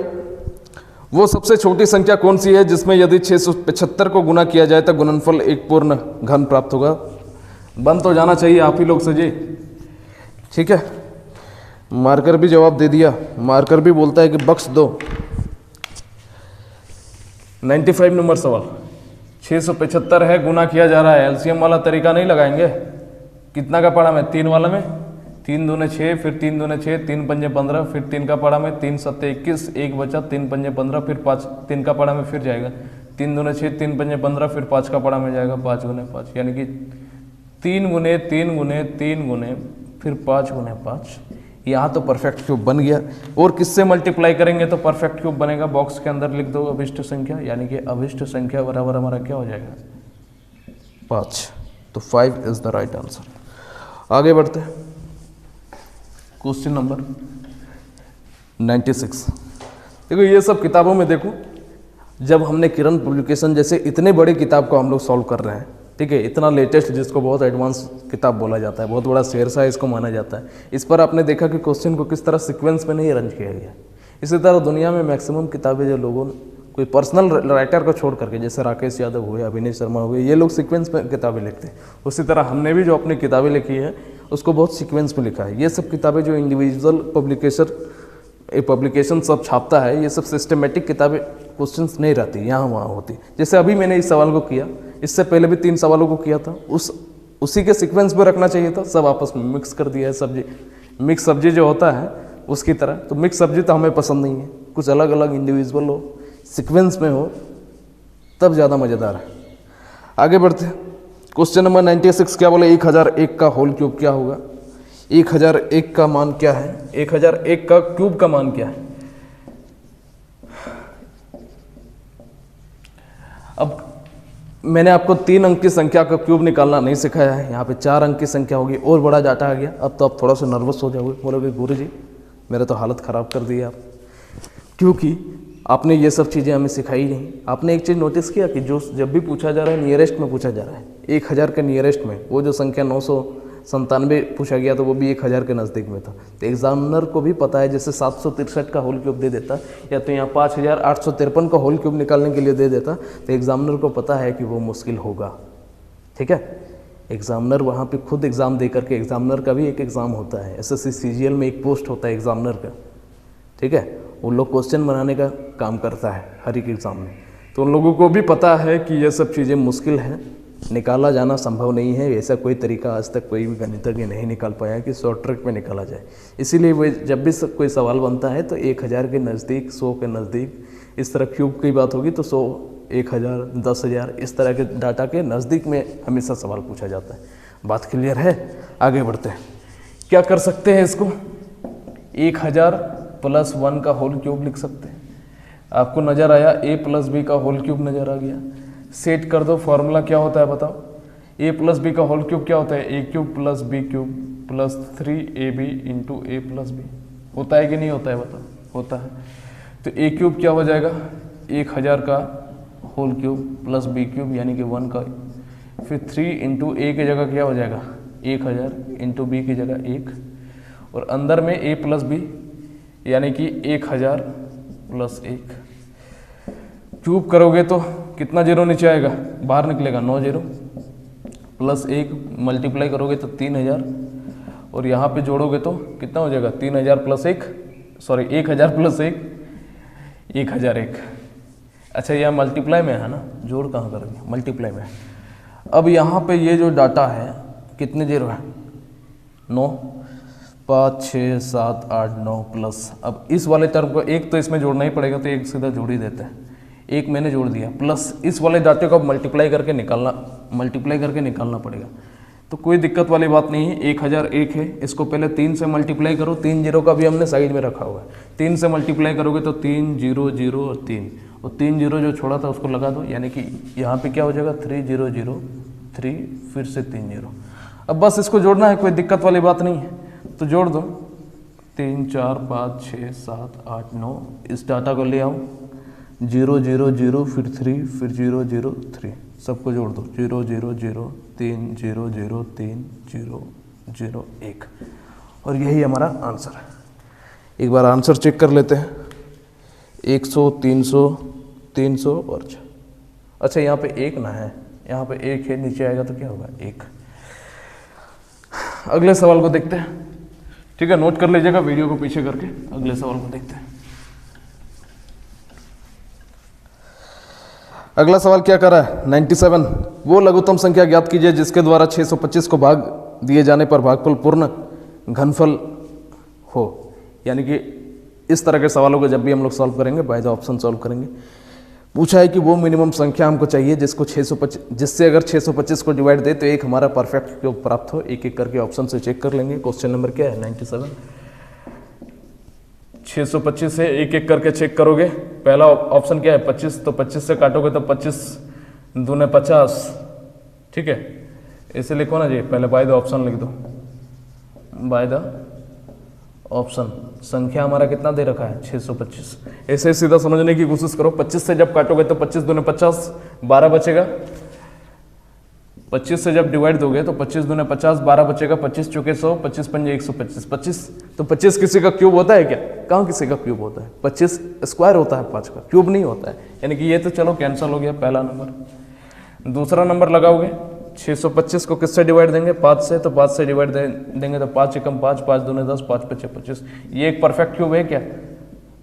वो सबसे छोटी संख्या कौन सी है जिसमें यदि 675 को गुना किया जाए तो गुणनफल एक पूर्ण घन प्राप्त होगा। बन तो जाना चाहिए आप ही लोग से जी, ठीक है। मार्कर भी जवाब दे दिया, मार्कर भी बोलता है कि बख्श दो। 95 नंबर सवाल, 675 है, गुना किया जा रहा है, एलसीएम वाला तरीका नहीं लगाएंगे। कितना का पढ़ा में 3 वाला में 3 दूने 6, फिर 3 दूने 6, 3 पंजे 15, फिर 3 का पढ़ा में 3 सत्ते 21, 1 बचा, 3 पंजे 15, फिर 5 3 का पढ़ा में फिर जाएगा 3 दूने 6, 3 पंजे 15, फिर 5 का पढ़ा में जाएगा 5 गुने 5, यानी कि 3 गुने 3 गुने 3 गुने फिर 5 गुने 5। यहाँ तो परफेक्ट क्यूब बन गया। और किससे मल्टीप्लाई करेंगे तो परफेक्ट क्यूब बनेगा, बॉक्स के अंदर लिख दो अभिष्ट संख्या, यानी कि अभिष्ट संख्या बराबर हमारा क्या हो जाएगा 5, तो 5 इज द राइट आंसर। आगे बढ़ते हैं, क्वेश्चन नंबर 96। देखो ये सब किताबों में देखो, जब हमने किरण पब्लिकेशन जैसे इतने बड़े किताब को हम लोग सॉल्व कर रहे हैं, ठीक है, इतना लेटेस्ट जिसको बहुत एडवांस किताब बोला जाता है, बहुत बड़ा शेरशाह इसको माना जाता है, इस पर आपने देखा कि क्वेश्चन को किस तरह सीक्वेंस में नहीं अरेंज किया गया। इसी तरह दुनिया में मैक्सिमम किताबें जो लोगों कोई पर्सनल राइटर को छोड़ करके, जैसे राकेश यादव हुए, अभिनय शर्मा हुए, ये लोग सीक्वेंस में किताबें लिखते हैं। उसी तरह हमने भी जो अपनी किताबें लिखी है उसको बहुत सीक्वेंस में लिखा है। ये सब किताबें जो इंडिविजुअल पब्लिकेशन सब छापता है, ये सब सिस्टमेटिक किताबें क्वेश्चंस नहीं रहती, यहाँ वहाँ होती। जैसे अभी मैंने इस सवाल को किया, इससे पहले भी 3 सवालों को किया था, उसी के सीक्वेंस में रखना चाहिए था, सब आपस में मिक्स कर दिया है सब्जी। मिक्स सब्जी जो होता है उसकी तरह, तो मिक्स सब्जी तो हमें पसंद नहीं है, कुछ अलग अलग इंडिविजुअल हो, सीक्वेंस में हो, तब ज़्यादा मज़ेदार है। आगे बढ़ते हैं, क्वेश्चन नंबर 96 क्या बोले, 1001 का होल क्यूब क्या होगा। 1001 का मान क्या है, 1001 का क्यूब का मान क्या है। अब मैंने आपको 3 अंक की संख्या का क्यूब निकालना नहीं सिखाया है, यहाँ पे 4 अंक की संख्या होगी, और बड़ा डाटा आ गया। अब तो आप थोड़ा सा नर्वस हो जाओगे, बोलोगे गुरुजी मेरा तो हालत ख़राब कर दी आप, क्योंकि आपने ये सब चीज़ें हमें सिखाई नहीं। आपने एक चीज़ नोटिस किया कि जो जब भी पूछा जा रहा है नियरेस्ट में पूछा जा रहा है, 1000 के नियरेस्ट में, वो जो संख्या 997 पूछा गया तो वो भी 1000 के नज़दीक में था। तो एग्जामिनर को भी पता है, जैसे 763 का होल क्यूब दे देता या तो यहाँ 5853 का होल क्यूब निकालने के लिए दे देता, तो एग्जामिनर को पता है कि वो मुश्किल होगा, ठीक है। एग्जामिनर वहाँ पे खुद एग्ज़ाम दे करके, एग्जामिनर का भी एक एग्ज़ाम होता है, SSC CGL में एक पोस्ट होता है एग्जामिनर का, ठीक है, वो लोग क्वेश्चन बनाने का काम करता है हर एक एग्ज़ाम में। तो उन लोगों को भी पता है कि ये सब चीज़ें मुश्किल हैं, निकाला जाना संभव नहीं है। ऐसा कोई तरीका आज तक कोई भी गणितज्ञ नहीं निकाल पाया कि शॉर्ट ट्रिक में निकाला जाए। इसीलिए वो जब भी कोई सवाल बनता है तो 1000 के नज़दीक, 100 के नज़दीक, इस तरह क्यूब की बात होगी तो 100 1000, 10,000 इस तरह के डाटा के नज़दीक में हमेशा सवाल पूछा जाता है। बात क्लियर है? आगे बढ़ते हैं। क्या कर सकते हैं इसको? 1000 + 1 का होल क्यूब लिख सकते हैं। आपको नज़र आया a + b का होल क्यूब नज़र आ गया। सेट कर दो, फॉर्मूला क्या होता है बताओ? a + b का होल क्यूब क्या होता है? a³ + b³ + 3ab × a + b। होता है कि नहीं होता है बताओ? होता है। तो a³ क्या हो जाएगा? 1000 का होल क्यूब + b³ यानी कि 1 का, फिर 3 × a की जगह क्या हो जाएगा? 1000 × b की जगह 1, और अंदर में a + b यानी कि 1000 + 1। क्यूब करोगे तो कितना जीरो नीचे आएगा? बाहर निकलेगा 9 जीरो, + 1 मल्टीप्लाई करोगे तो 3000, और यहाँ पे जोड़ोगे तो कितना हो जाएगा? 3000 + 1, सॉरी 1000 + 1, 1001। अच्छा यह मल्टीप्लाई में है ना, जोड़ कहाँ करेंगे? मल्टीप्लाई में। अब यहाँ पे ये जो डाटा है कितने जीरो है? 9, 5, 6, 7, 8, 9 प्लस, अब इस वाले टर्म को एक तो इसमें जोड़ना ही पड़ेगा, तो एक सीधा जोड़ ही देते हैं। एक मैंने जोड़ दिया, प्लस इस वाले डाटे को मल्टीप्लाई करके निकालना पड़ेगा। तो कोई दिक्कत वाली बात नहीं है। 1001 है, इसको पहले 3 से मल्टीप्लाई करो। 3 जीरो का भी हमने साइड में रखा हुआ है। 3 से मल्टीप्लाई करोगे तो 3 0 0 और 3, और 3 जीरो जो छोड़ा था उसको लगा दो, यानी कि यहाँ पे क्या हो जाएगा? 3 0 0 3, फिर से 3 जीरो। अब बस इसको जोड़ना है, कोई दिक्कत वाली बात नहीं है, तो जोड़ दो। 3 4 5 6 7 8 9, इस डाटा को ले आओ। 0 0 0 फिर 3 फिर 0 0 3, सबको जोड़ दो। 0 0 0 3 0 0 3 0 0 1, और यही हमारा आंसर है। एक बार आंसर चेक कर लेते हैं। 100 300 300 और 6। अच्छा यहाँ पे 1 ना है, यहाँ पे 1 है, नीचे आएगा तो क्या होगा? 1। अगले सवाल को देखते हैं। ठीक है, नोट कर लीजिएगा वीडियो को पीछे करके। अगले सवाल को देखते हैं। अगला सवाल क्या कर रहा है? 97, वो लघुत्तम संख्या ज्ञात कीजिए जिसके द्वारा 625 को भाग दिए जाने पर भागफल पूर्ण घनफल हो। यानी कि इस तरह के सवालों को जब भी हम लोग सॉल्व करेंगे बाय द ऑप्शन सॉल्व करेंगे। पूछा है कि वो मिनिमम संख्या हमको चाहिए जिसको 625, जिससे अगर 625 को डिवाइड दे तो एक हमारा परफेक्ट क्यूब प्राप्त हो। एक एक करके ऑप्शन से चेक कर लेंगे। क्वेश्चन नंबर क्या है? 97। 625 से एक एक करके चेक करोगे। पहला ऑप्शन क्या है? 25, तो 25 से काटोगे तो 25 दूने 50। ठीक है, इसे लिखो ना जी, पहले बाय द ऑप्शन लिख दो। बाय द ऑप्शन संख्या हमारा कितना दे रखा है? 625। ऐसे सीधा समझने की कोशिश करो। 25 से जब काटोगे तो 25 दूने 50, 12 बचेगा। 25 से जब डिवाइड दोगे तो 25 दूने 50, 12 बचेगा। 25 चौके 100, 25 पंजे 125। 25 तो 25 किसी का क्यूब होता है क्या? कहाँ किसी का क्यूब होता है? 25 स्क्वायर होता है, 5 का क्यूब नहीं होता है। यानी कि ये तो चलो कैंसिल हो गया पहला नंबर। दूसरा नंबर लगाओगे, 625 को किससे डिवाइड देंगे? 5 से, तो 5 से डिवाइड देंगे तो 5 एकम 5, 5 दूने 10, 5 पचे 25। ये एक परफेक्ट क्यूब है क्या?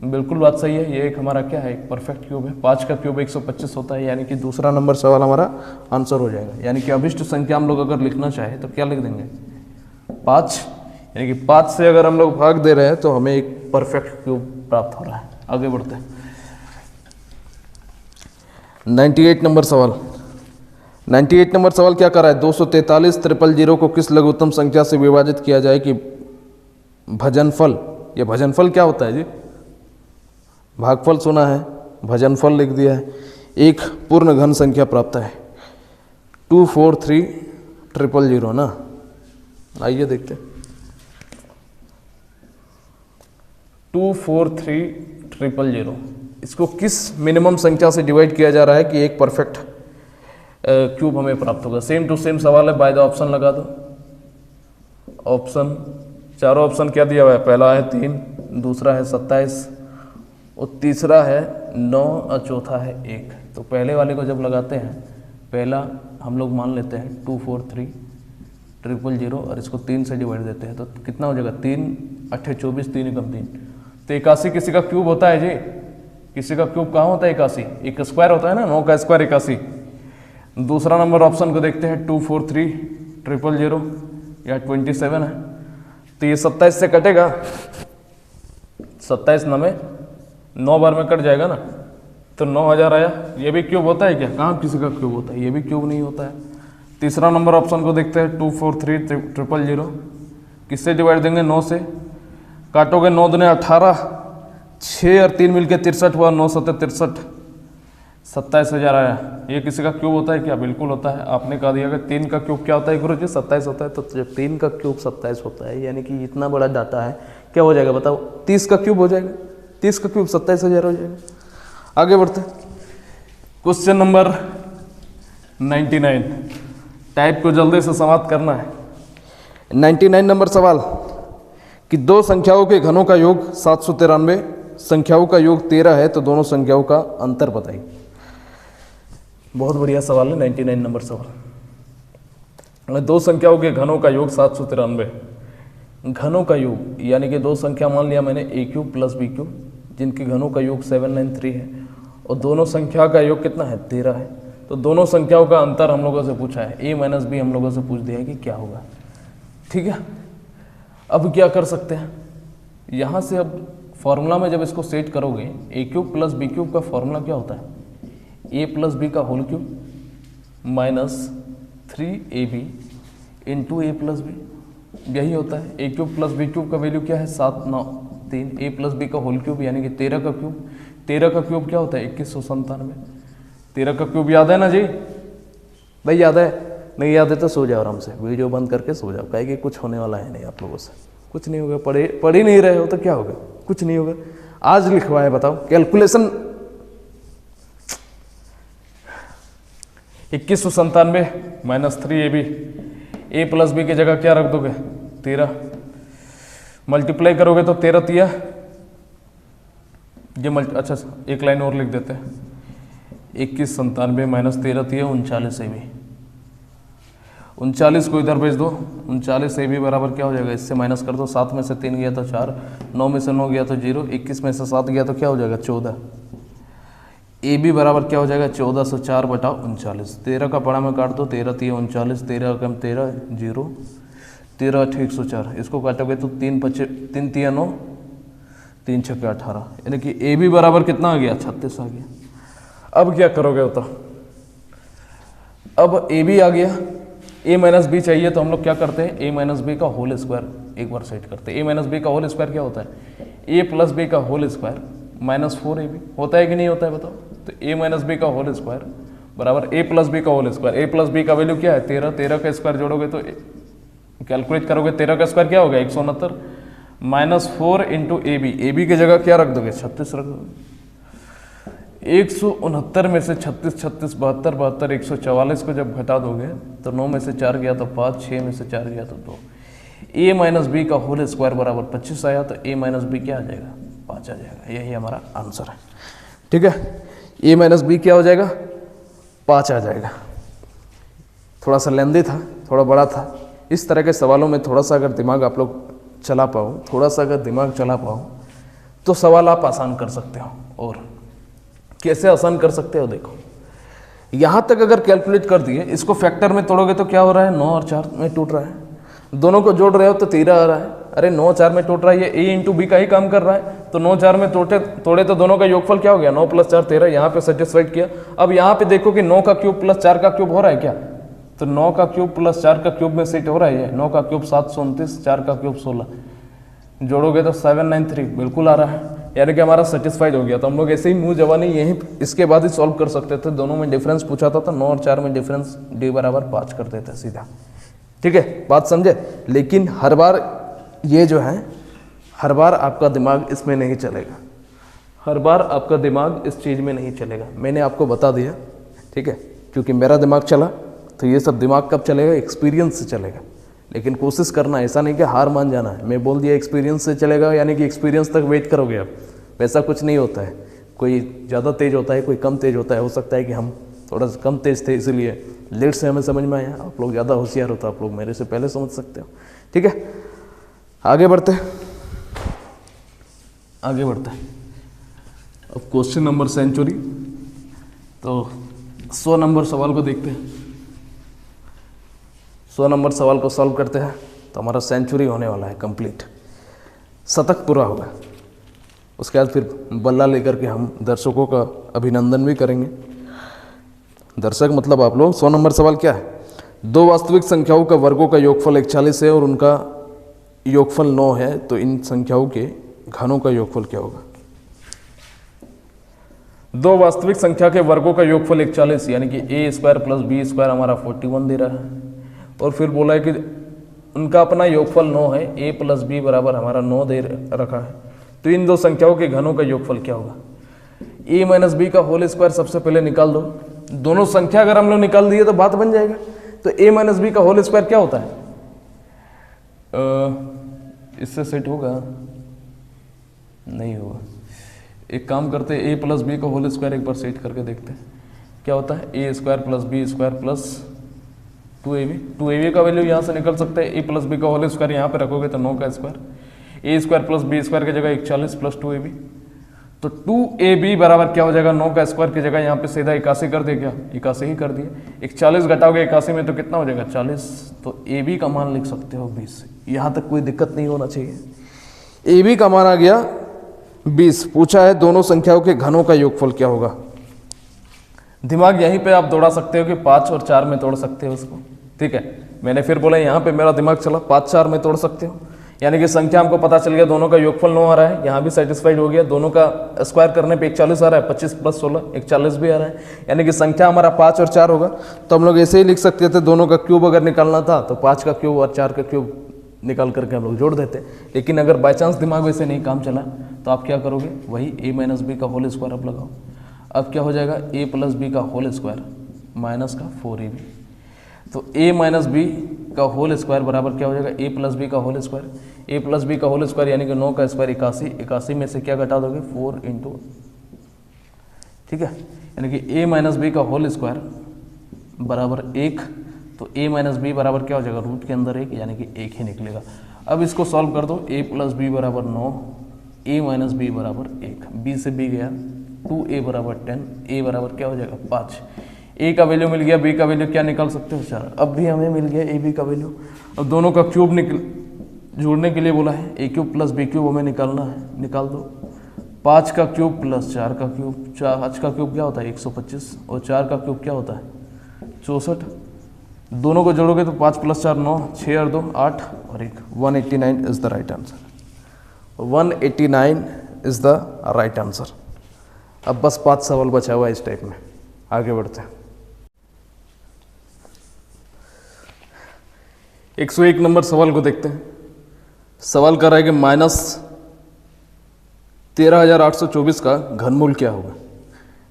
बिल्कुल बात सही है, ये एक हमारा क्या है? एक परफेक्ट क्यूब है। 5 का क्यूब 125 होता है, यानी कि दूसरा नंबर सवाल हमारा आंसर हो जाएगा। यानी कि अभिष्ट संख्या हम लोग अगर लिखना चाहे तो क्या लिख देंगे? 5। यानी कि 5 से अगर हम लोग भाग दे रहे हैं तो हमें एक परफेक्ट क्यूब प्राप्त हो रहा है। आगे बढ़ते हैं। 98 नंबर सवाल। 98 नंबर सवाल क्या कर रहा है? 243 000 को किस लघुत्तम संख्या से विभाजित किया जाए कि भजनफल, ये भजनफल क्या होता है जी? भागफल सुना है, भजनफल लिख दिया है। एक पूर्ण घन संख्या प्राप्त है। 243 000 ना। आइए देखते हैं। 243 000 इसको किस मिनिमम संख्या से डिवाइड किया जा रहा है कि एक परफेक्ट क्यूब हमें प्राप्त होगा? सेम टू सेम सवाल है, बाय द ऑप्शन लगा दो। ऑप्शन, चारों ऑप्शन क्या दिया हुआ है? पहला है 3, दूसरा है 27 और तीसरा है 9 और चौथा है 1। तो पहले वाले को जब लगाते हैं, पहला हम लोग मान लेते हैं 243 000 और इसको 3 से डिवाइड देते हैं तो कितना हो जाएगा? 3 8 24, 3 एकम 3। तो 81 किसी का क्यूब होता है जी? किसी का क्यूब कहाँ होता है? 81 एक स्क्वायर होता है ना, 9 का स्क्वायर 81। दूसरा नंबर ऑप्शन को देखते हैं, 243 000 या 27 है, तो ये 27 से कटेगा। 27 9 बार में कट जाएगा ना, तो 9000 आया। ये भी क्यूब होता है क्या? कहाँ किसी का क्यूब होता है, ये भी क्यूब नहीं होता है। तीसरा नंबर ऑप्शन को देखते हैं 243000। किससे डिवाइड देंगे? 9 से। काटोगे 9 दूने 18, 6 और 3 मिलके 63 हुआ, 9 सत्ते 63, 27000 आया। ये किसी का क्यूब होता है क्या? बिल्कुल होता है। आपने कहा दिया कि 3 का क्यूब क्या होता है गुरु जी? 27 होता है। तो जब 3 का क्यूब 27 होता है यानी कि इतना बड़ा डाटा है, क्या हो जाएगा बताओ? 30 का क्यूब हो जाएगा। 30 का क्यूब 27000 हो जाएगा। आगे बढ़ते क्वेश्चन नंबर 99। टाइप को जल्दी से समाप्त करना है। 99 नंबर सवाल कि दो संख्याओं के घनों का योग 793, संख्याओं का योग 13 है, तो दोनों संख्याओं का अंतर बताइए। बहुत बढ़िया सवाल है 99 नंबर सवाल। दो संख्याओं के घनों का योग 793, घनों का योग यानी कि दो संख्या मान लिया मैंने a cube plus b cube, जिनके घनों का योग 793 है, और दोनों संख्या का योग कितना है? 13 है। तो दोनों संख्याओं का अंतर हम लोगों से पूछा है, a माइनस बी हम लोगों से पूछ दिया है कि क्या होगा। ठीक है, अब क्या कर सकते हैं यहाँ से? अब फॉर्मूला में जब इसको सेट करोगे, a cube plus b cube का फॉर्मूला क्या होता है? a प्लस बी का whole cube minus 3ab into A plus B, यही होता है। a cube plus b cube का वैल्यू क्या है? 793। a प्लस बी का होल क्यूब यानी कि 13 का क्यूब। 13 का क्यूब क्या होता है? 2197। 13 का क्यूब याद है ना जी? भाई याद है? नहीं याद है तो सो जाओ आराम से, वीडियो बंद करके सो जाओ, कहे कि कुछ होने वाला है नहीं आप लोगों से, कुछ नहीं होगा। पढ़ ही नहीं रहे हो तो क्या होगा? कुछ नहीं होगा। आज लिखवाए बताओ calculation 2197 minus 3ab, a plus b की जगह क्या रख दोगे? 13। मल्टीप्लाई करोगे तो 13 तिया ये अच्छा एक लाइन और लिख देते हैं, 2197 माइनस 13 तिया 39ab। 39 को इधर भेज दो, 39ab बराबर क्या हो जाएगा? इससे माइनस कर दो, 7 में से 3 गया तो 4, 9 में से 9 गया तो 0, 21 में से 7 गया तो क्या हो जाएगा? 14। ab बराबर क्या हो जाएगा? 1404 बटा 39। 13 का पड़ा में काट दो, 13 तिया 39, 13 कम 13 0, 13 8 104। इसको काटोगे तो 3 तिया 9, 3 6 18, यानी कि ab बराबर कितना आ गया? 36 आ गया। अब क्या करोगे बताओ? अब ab आ गया, a माइनस बी चाहिए तो हम लोग क्या करते हैं? a माइनस बी का होल स्क्वायर एक बार सेट करते हैं। a माइनस बी का होल स्क्वायर क्या होता है? a प्लस बी का होल स्क्वायर माइनस 4ab होता है कि नहीं होता है बताओ? तो a माइनस बी का होल स्क्वायर बराबर a प्लस बी का whole square. a plus B का वैल्यू क्या है? 13। 13 का स्क्वायर जोड़ोगे तो कैलकुलेट करोगे, 13 का स्क्वायर क्या होगा? 169 माइनस 4 इंटू ए बी की जगह क्या रख दोगे? 36 रख दोगे। 169 में से 36 36 72 72 144 को जब घटा दोगे तो 9 में से 4 गया तो 5, 6 में से 4 गया तो 2। a माइनस बी का होल स्क्वायर बराबर 25 आया, तो a माइनस बी क्या आ जाएगा? 5 आ जाएगा। यही हमारा आंसर है। ठीक है, a माइनस बी क्या हो जाएगा? 5 आ जाएगा। थोड़ा सा लेंदी था, थोड़ा बड़ा था। इस तरह के सवालों में थोड़ा सा अगर दिमाग आप लोग चला पाओ, थोड़ा सा अगर दिमाग चला पाओ तो सवाल आप आसान कर सकते हो। और कैसे आसान कर सकते हो? देखो, यहाँ तक अगर कैलकुलेट कर दिए, इसको फैक्टर में तोड़ोगे तो क्या हो रहा है? 9 और 4 में टूट रहा है। दोनों को जोड़ रहे हो तो 13 आ रहा है। अरे 9 4 में टूट रहा है, ये a इंटू बी का ही काम कर रहा है। तो 9 4 में तोड़े तो दोनों का योगफल क्या हो गया? 9 प्लस 4 13। यहाँ पे सेटिस्फाइड किया। अब यहाँ पे देखो कि 9 का क्यूब प्लस 4 का क्यूब हो रहा है क्या? तो 9 का क्यूब प्लस 4 का क्यूब में सेट हो रहा है। 9 का क्यूब 729, 4 का क्यूब 16, जोड़ोगे तो 793 बिल्कुल आ रहा है। यानी कि हमारा सेटिस्फाइड हो गया। तो हम लोग ऐसे ही मुंह जवानी यहीं इसके बाद ही सॉल्व कर सकते थे। दोनों में डिफरेंस पूछा था तो 9 और 4 में डिफरेंस d बराबर 5 कर देते सीधा। ठीक है, बात समझे? लेकिन हर बार ये जो है, हर बार आपका दिमाग इसमें नहीं चलेगा। हर बार आपका दिमाग इस चीज़ में नहीं चलेगा। मैंने आपको बता दिया, ठीक है, क्योंकि मेरा दिमाग चला तो ये सब दिमाग कब चलेगा? एक्सपीरियंस से चलेगा। लेकिन कोशिश करना, ऐसा नहीं कि हार मान जाना है। मैं बोल दिया एक्सपीरियंस से चलेगा यानी कि एक्सपीरियंस तक वेट करोगे आप, वैसा कुछ नहीं होता है। कोई ज़्यादा तेज होता है, कोई कम तेज होता है। हो सकता है कि हम थोड़ा सा कम तेज थे इसलिए लेट से हमें समझ में आया। आप लोग ज़्यादा होशियार हो तो आप लोग मेरे से पहले समझ सकते हो। ठीक है, आगे बढ़ते हैं, आगे बढ़ते हैं। अब क्वेश्चन नंबर सेंचुरी, तो 100 नंबर सवाल को देखते हैं। 100 नंबर सवाल को सॉल्व करते हैं तो हमारा सेंचुरी होने वाला है कंप्लीट, शतक पूरा होगा। उसके बाद फिर बल्ला लेकर के हम दर्शकों का अभिनंदन भी करेंगे। दर्शक मतलब आप लोग। 100 नंबर सवाल क्या है? दो वास्तविक संख्याओं का वर्गों का योगफल 41 है और उनका योगफल 9 है, तो इन संख्याओं के घनों का योगफल क्या होगा? दो वास्तविक संख्या के वर्गों का योगफल 41 यानी कि a² + b² हमारा 41 दे रहा है, और फिर बोला है कि उनका अपना योगफल 9 है, a + b बराबर हमारा 9 दे रखा है, तो इन दो संख्याओं के घनों का योगफल क्या होगा? a - b का होल स्क्वायर सबसे पहले निकाल दो। दोनों संख्या अगर हम लोग निकाल दिए तो बात बन जाएगा। तो a - b का होल स्क्वायर क्या होता है? इससे सेट होगा? नहीं होगा। एक काम करते हैं, a + b का होल स्क्वायर एक बार सेट करके देखते हैं क्या होता है। a² + b² + 2ab। 2ab का वैल्यू यहाँ से निकल सकता है। a + b का होल स्क्वायर यहाँ पे रखोगे तो 9 का स्क्वायर, a² + b² की जगह 41 + 2ab, तो 2ab बराबर क्या हो जाएगा? 9 का स्क्वायर की जगह यहाँ पे सीधा 81 कर दे। क्या 81 ही कर दिए। 41 घटाओगे 81 में तो कितना हो जाएगा? 40। तो ab का मान लिख सकते हो 20। यहाँ तक कोई दिक्कत नहीं होना चाहिए। ab का मान आ गया 20। पूछा है दोनों संख्याओं के घनों का योगफल क्या होगा? दिमाग यहीं पे आप दौड़ा सकते हो कि 5 और 4 में तोड़ सकते हो उसको, ठीक है। मैंने फिर बोला यहाँ पे मेरा दिमाग चला, 5 4 में तोड़ सकते हो, यानी कि संख्या हमको पता चल गया, दोनों का योगफल 9 आ रहा है। यहाँ भी सेटिस्फाइड हो गया, दोनों का स्क्वायर करने पे 41 आ रहा है, 25 + 16 41 भी आ रहा है, यानी कि संख्या हमारा 5 और 4 होगा। तो हम लोग ऐसे ही लिख सकते थे, दोनों का क्यूब अगर निकालना था तो 5 का क्यूब और 4 का क्यूब निकाल करके हम लोग जोड़ देते। लेकिन अगर बाई चांस दिमाग वैसे नहीं काम चला तो आप क्या करोगे? वही a - b का होल स्क्वायर आप लगाओ। अब क्या हो जाएगा? a + b का होल स्क्वायर माइनस का 4ab। तो a - b का होल स्क्वायर बराबर क्या हो जाएगा? a + b का होल स्क्वायर। a + b का होल स्क्वायर यानी कि 9 का स्क्वायर 81। 81 में से क्या घटा दोगे? 4 × ठीक है, यानी कि a - b का होल स्क्वायर बराबर 1। तो a - b बराबर क्या हो जाएगा? रूट के अंदर 1, यानी कि 1 ही निकलेगा। अब इसको सॉल्व कर दो। a + b बराबर 9, a - b बराबर 1, b से b गया, 2a बराबर 10, a बराबर क्या हो जाएगा? 5। a का वैल्यू मिल गया, b का वैल्यू क्या निकाल सकते हो? 4। अब भी हमें मिल गया a b का वैल्यू। अब दोनों का क्यूब जोड़ने के लिए बोला है, a³ + b³ हमें निकालना है, निकाल दो। 5 का क्यूब + 4 का क्यूब, 5 का क्यूब क्या होता है? 125, और 4 का क्यूब क्या होता है? 64। दोनों को जोड़ोगे तो 5 + 4 9, 6 और 2 8 और 1, 189 is the right answer. 189 is the right answer. अब बस 5 सवाल बचा हुआ है इस टाइप में, आगे बढ़ते हैं। 101 नंबर सवाल को देखते हैं। सवाल कर रहा है कि -13,824 का घनमूल क्या होगा?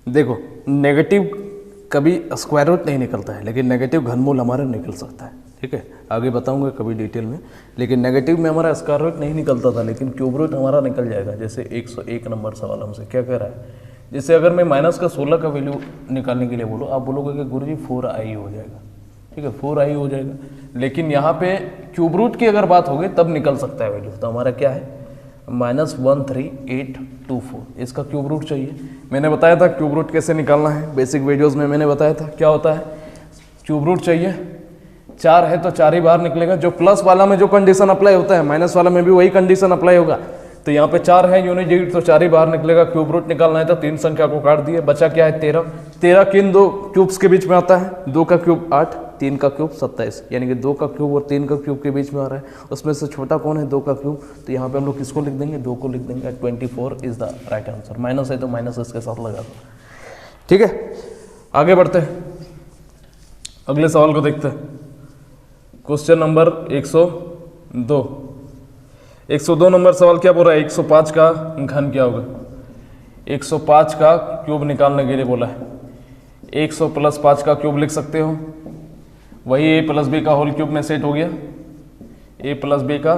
देखो, नेगेटिव कभी स्क्वायर रूट नहीं निकलता है, लेकिन नेगेटिव घनमूल हमारा निकल सकता है, ठीक है। आगे बताऊंगा कभी डिटेल में। लेकिन नेगेटिव में हमारा स्क्वायर रूट नहीं निकलता था, लेकिन क्यूब रूट हमारा निकल जाएगा। जैसे 101 नंबर सवाल हमसे क्या कह रहा है? जैसे अगर मैं -16 का वैल्यू निकालने के लिए बोलूँ, आप बोलोगे कि गुरुजी 4i हो जाएगा, ठीक है, 4i हो जाएगा। लेकिन यहाँ पे क्यूब रूट की अगर बात होगी तब निकल सकता है वैल्यू। तो हमारा क्या है? -13824। इसका क्यूब रूट चाहिए। मैंने बताया था क्यूब रूट कैसे निकालना है, बेसिक वीडियोस में मैंने बताया था। क्या होता है? क्यूब रूट चाहिए, 4 है तो 4 ही बाहर निकलेगा। जो प्लस वाला में जो कंडीशन अप्लाई होता है, माइनस वाला में भी वही कंडीशन अप्लाई होगा। तो यहाँ पे 4 है यूनिट डिजिट, तो 4 ही बाहर निकलेगा। क्यूब रूट निकालना है तो 3 संख्या को काट दिए, बचा क्या है? 13। 13 किन दो क्यूब्स के बीच में आता है? 2 का क्यूब 8, 3 का क्यूब 27, यानी कि 2 का क्यूब और 3 का क्यूब के बीच में आ रहा है। उसमें से छोटा कौन है? 2 का क्यूब। तो यहाँ पे हम लोग किसको लिख देंगे? 2 को लिख देंगे। 24 is the right answer. Minus है तो माइनस इसके साथ लगा दो, ठीक है। आगे बढ़ते हैं, अगले सवाल को देखते हैं। Question number 102। 102 नंबर सवाल क्या बोल रहा है? 105 का घन क्या होगा? 105 का क्यूब निकालने के लिए बोला है। 100 + 5 का क्यूब लिख सकते हो, वही a + b का होल क्यूब में सेट हो गया। a + b का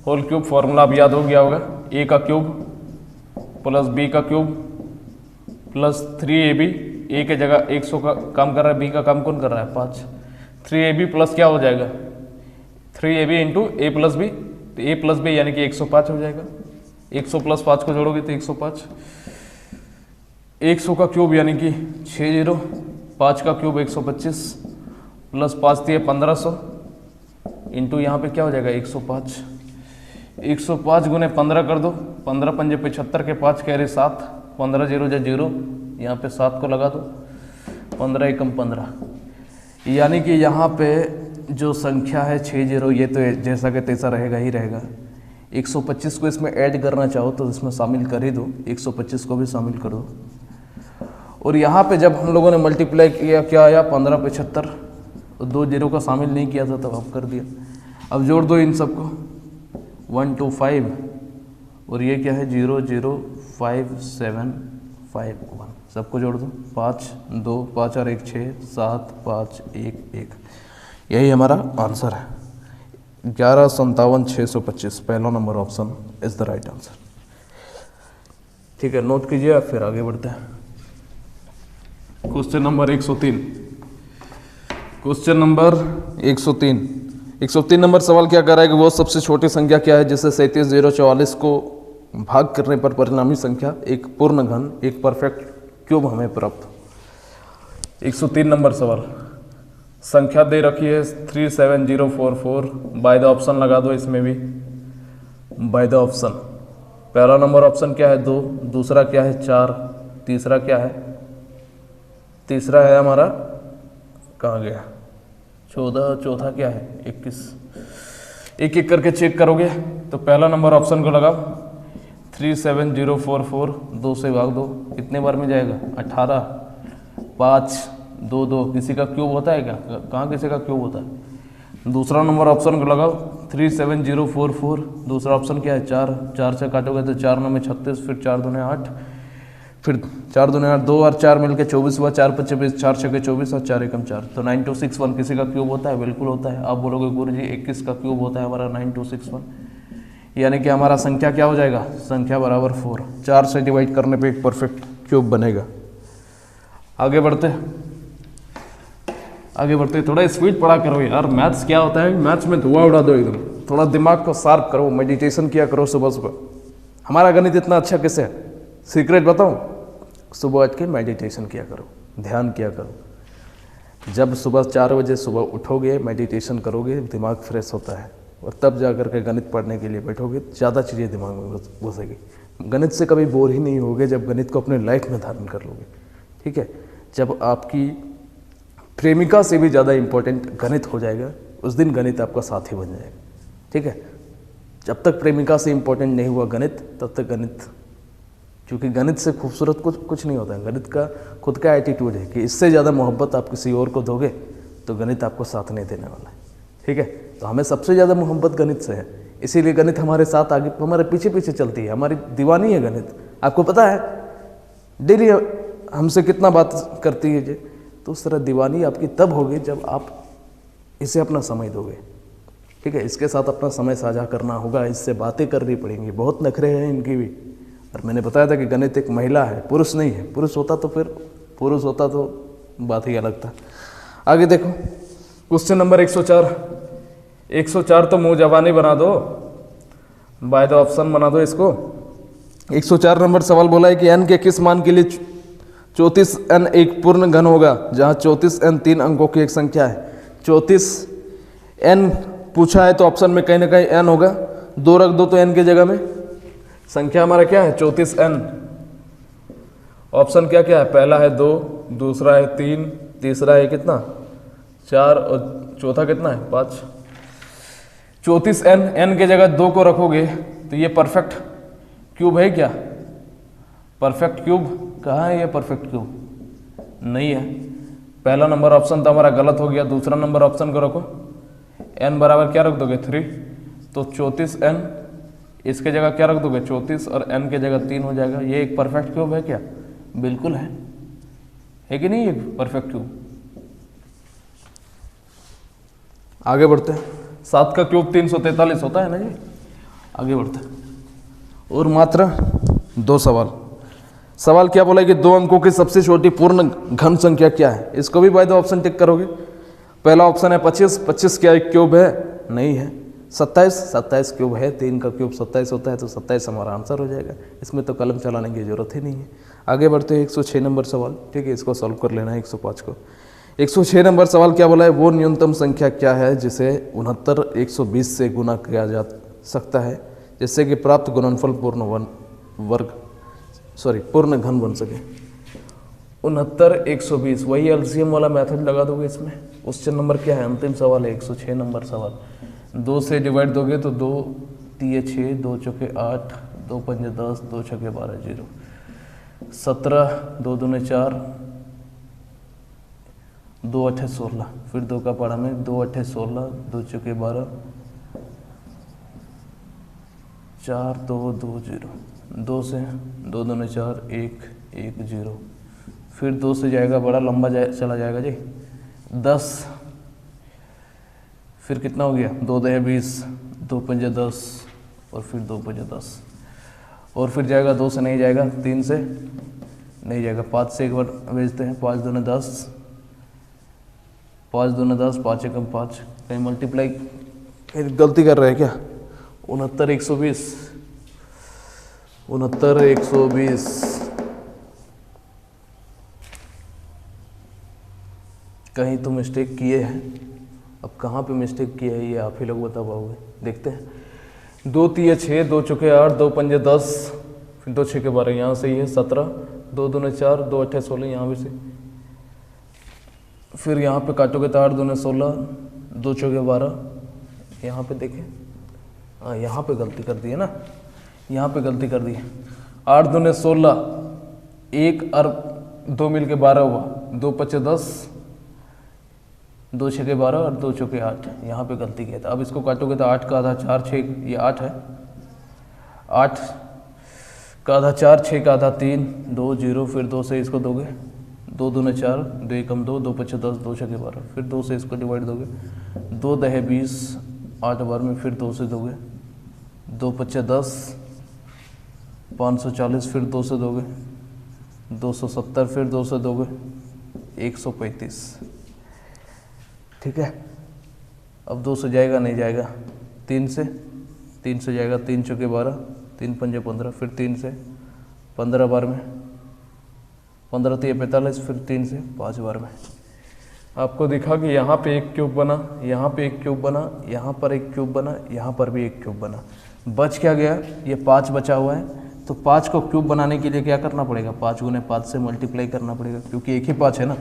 होल क्यूब फॉर्मूला अब याद हो गया होगा। a का क्यूब + b का क्यूब + 3ab। a के जगह 100 का काम कर रहा है, b का काम कौन कर रहा है? 5। 3ab प्लस क्या हो जाएगा? 3ab × a + b, तो a + b यानी कि 105 हो जाएगा। 100 + 5 को जोड़ोगे तो 105। 100 का क्यूब यानी कि 60, 5 का क्यूब 125 + 5 दिए 1500 इंटू यहाँ पे क्या हो जाएगा? 105। 105 गुने 15 कर दो, 15 पंजे 75 के 5 कैरी 7, 15 जीरो जा जीरो, यहाँ पे 7 को लगा दो, 15 एकम 15, यानी कि यहाँ पे जो संख्या है 60, ये तो जैसा कि तैसा रहेगा ही रहेगा। 125 को इसमें ऐड करना चाहो तो इसमें शामिल कर ही दो, 125 को भी शामिल कर दो। और यहाँ पे जब हम लोगों ने मल्टीप्लाई किया क्या आया 15 75, 2 जीरो का शामिल नहीं किया था तब अब कर दिया। अब जोड़ दो इन सबको, 125 और ये क्या है 00575 सबको जोड़ दो, 5 2 5 और 1 6 7 5 1 1, यही हमारा आंसर है 1157,625। पहला number option is the right answer. ठीक है, नोट कीजिए, फिर आगे बढ़ते हैं। Question number 103। Question number 103 number सवाल क्या कर रहा है कि वो सबसे छोटी संख्या क्या है जिसे 37,044 को भाग करने पर परिणामी संख्या एक पूर्ण घन, एक परफेक्ट क्यूब हमें प्राप्त। 103 नंबर सवाल, संख्या दे रखी है 37044, बाय द ऑप्शन लगा दो, इसमें भी बाय द ऑप्शन। पहला नंबर ऑप्शन क्या है 2, दूसरा क्या है 4, तीसरा क्या है, तीसरा है हमारा कहाँ गया 14, चौथा क्या है 21। एक एक करके चेक करोगे तो पहला नंबर ऑप्शन को लगाओ, 37044 2 से भाग दो, कितने बार में जाएगा 18, 5 2 2, किसी का क्यूब होता है क्या, कहाँ किसी का क्यूब होता है। दूसरा नंबर ऑप्शन को लगाओ 37044, दूसरा ऑप्शन क्या है 4, 4 से काटोगे तो 4 9 में 36, फिर 4 दूने 8, फिर 4 दूने 8, 2 और 4 मिलकर 24 हुआ, 4 5 20, 4 6 24 और 4 एकम 4, तो 9261 किसी का क्यूब होता है, बिल्कुल होता है। आप बोलोगे गुरुजी 21 का क्यूब होता है हमारा 9261, यानी कि हमारा संख्या क्या हो जाएगा, संख्या बराबर 4, 4 से डिवाइड करने पे एक परफेक्ट क्यूब बनेगा। आगे बढ़ते थोड़ा स्पीड पढ़ा करो यार, मैथ्स क्या होता है, मैथ्स में धुआं उड़ा दो एकदम, थोड़ा दिमाग को शार्प करो, मेडिटेशन किया करो सुबह सुबह। हमारा गणित इतना अच्छा कैसे है, सीक्रेट बताऊं, सुबह उठ के मेडिटेशन किया करो, ध्यान किया करो। जब सुबह 4 बजे सुबह उठोगे, मेडिटेशन करोगे, दिमाग फ्रेश होता है, और तब जा कर के गणित पढ़ने के लिए बैठोगे, ज़्यादा चीज़ें दिमाग में घुसेगी। गणित से कभी बोर ही नहीं होगे जब गणित को अपने लाइफ में धारण कर लोगे। ठीक है, जब आपकी प्रेमिका से भी ज़्यादा इम्पोर्टेंट गणित हो जाएगा, उस दिन गणित आपका साथी बन जाएगा। ठीक है, जब तक प्रेमिका से इम्पोर्टेंट नहीं हुआ गणित, तब तक गणित, क्योंकि गणित से खूबसूरत कुछ नहीं होता है। गणित का खुद का एटीट्यूड है कि इससे ज़्यादा मोहब्बत आप किसी और को दोगे तो गणित आपको साथ नहीं देने वाला है। ठीक है, तो हमें सबसे ज़्यादा मोहब्बत गणित से है, इसीलिए गणित हमारे साथ आगे, हमारे पीछे पीछे चलती है, हमारी दीवानी है गणित। आपको पता है डेली हमसे कितना बात करती है ये, तो उस तरह दीवानी आपकी तब होगी जब आप इसे अपना समय दोगे। ठीक है, इसके साथ अपना समय साझा करना होगा, इससे बातें करनी पड़ेंगी, बहुत नखरे हैं इनकी भी। और मैंने बताया था कि गणित एक महिला है, पुरुष नहीं है। पुरुष होता तो बात ही अलग था। आगे देखो, क्वेश्चन नंबर 104 तो मुँह जबानी बना दो, बाय द ऑप्शन बना दो इसको। 104 नंबर सवाल बोला है कि n के किस मान के लिए 34n एक पूर्ण घन होगा, जहाँ 34n 3 अंकों की एक संख्या है। 34n पूछा है तो ऑप्शन में कहीं ना कहीं n होगा, 2 रख दो तो n की जगह में। संख्या हमारा क्या है 34n, ऑप्शन क्या क्या है, पहला है 2, दूसरा है 3, तीसरा है कितना 4 और चौथा कितना है 5। 34n, n के जगह 2 को रखोगे तो ये परफेक्ट क्यूब है क्या, परफेक्ट क्यूब कहाँ है, ये परफेक्ट क्यूब नहीं है। पहला नंबर ऑप्शन तो हमारा गलत हो गया। दूसरा नंबर ऑप्शन को रखो, n बराबर क्या रख दोगे 3, तो 34n इसके जगह क्या रख दोगे 34 और n के जगह 3 हो जाएगा। ये एक परफेक्ट क्यूब है क्या, बिल्कुल है कि नहीं, एक परफेक्ट क्यूब। आगे बढ़ते हैं, 7 का क्यूब 343 होता है ना जी। आगे बढ़ते हैं, और मात्र 2 सवाल क्या बोला है कि 2 अंकों की सबसे छोटी पूर्ण घन संख्या क्या है। इसको भी बाय द ऑप्शन टिक करोगे। पहला ऑप्शन है 25 क्या एक क्यूब है, नहीं है। 27 क्यूब है, 3 का क्यूब 27 होता है, तो 27 हमारा आंसर हो जाएगा। इसमें तो कलम चलाने की जरूरत ही नहीं है। आगे बढ़ते हैं, 106 नंबर सवाल। ठीक है, इसको सॉल्व कर लेना है 105 को। 106 नंबर सवाल क्या बोला है, वो न्यूनतम संख्या क्या है जिसे 69 120 से गुना किया जा सकता है जिससे कि प्राप्त गुणनफल पूर्ण घन बन सके। 69 120, वही एलसीएम वाला मेथड लगा दोगे इसमें। क्वेश्चन नंबर क्या है, अंतिम सवाल है 106 नंबर सवाल। 2 से डिवाइड दोगे तो 2 3 6, 2 चौके 8, 2 पंजे 10, 2 छक्के 12, 0 17, 2 दूने 4, 2 अट्ठे 16, फिर 2 का पढ़ा में 2 अट्ठे 16, 2 चौके 12, 4 2 2 0, 2 से 2 दूने 4, 1 1 0, फिर 2 से जाएगा बड़ा लंबा चला जाएगा जी 10, फिर कितना हो गया 2 दहे 20, 2 पंजे 10 और फिर 2 पंजे 10, और फिर जाएगा 2 से नहीं जाएगा, 3 से नहीं जाएगा, 5 से एक बार भेजते हैं, 5 दूने 10, 5 दूने 10, 5 एकम 5, कहीं मल्टीप्लाई गलती कर रहे हैं क्या। 69 120, 69 120, कहीं तो मिस्टेक किए हैं। अब कहाँ पे मिस्टेक किए है ये आप ही लोग बता पाओगे। देखते हैं 2 3 6, 2 चौके 8, 2 पंजे 10, फिर 2 छक्के 12, यहाँ से ही है 17, 2 दूने 4, 2 अट्ठे 16, यहाँ भी से, फिर यहाँ पे काटोगे तो 8 दूने 16, 2 चौके 12, यहाँ पे देखें, हाँ यहाँ पे गलती कर दी है ना, यहाँ पे गलती कर दी है। 8 दूने 16, 1 और 2 मिल के 12 हुआ, 2 पच्चे 10, 2 छक्के 12 और 2 चौके 8, यहाँ पे गलती किया था। अब इसको काटोगे तो 8 का आधा 4 6, ये 8 है, 8 का आधा 4, 6 का आधा 3, 2 0, फिर 2 से इसको दोगे, 2 दूने 4, 2 एकम 2, 2 पच्चे 10, 2 छक्के 12, फिर 2 से इसको डिवाइड दोगे, 2 दहे 20, 8 बार में, फिर 2 से दोगे, 2 पच्चे 10, 540, फिर 2 से दोगे, 270, फिर 2 से दोगे, 135, ठीक है। अब 2 से जाएगा नहीं जाएगा, 3 से जाएगा, 3 चौके 12, 3 पंजे 15, फिर 3 से 15 बार में, 15 3 45, फिर 3 से 5 बार में। आपको दिखा कि यहाँ पे एक क्यूब बना, यहाँ पे एक क्यूब बना, यहाँ पर एक क्यूब बना, यहाँ पर भी एक क्यूब बना। बच क्या गया, ये 5 बचा हुआ है। तो 5 को क्यूब बनाने के लिए क्या करना पड़ेगा, 5 गुने 5 से मल्टीप्लाई करना पड़ेगा, क्योंकि एक ही 5 है ना।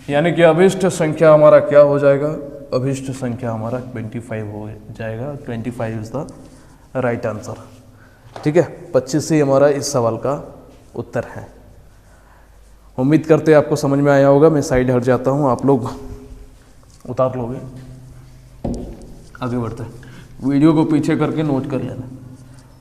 यानी कि अभिष्ट संख्या हमारा क्या हो जाएगा, अभिष्ट संख्या हमारा 25 हो जाएगा। 25 इज द राइट आंसर, ठीक है। 25 ही हमारा इस सवाल का उत्तर है। उम्मीद करते हैं आपको समझ में आया होगा। मैं साइड हट जाता हूँ, आप लोग उतार लोगे। आगे बढ़ते हैं, वीडियो को पीछे करके नोट कर लेना,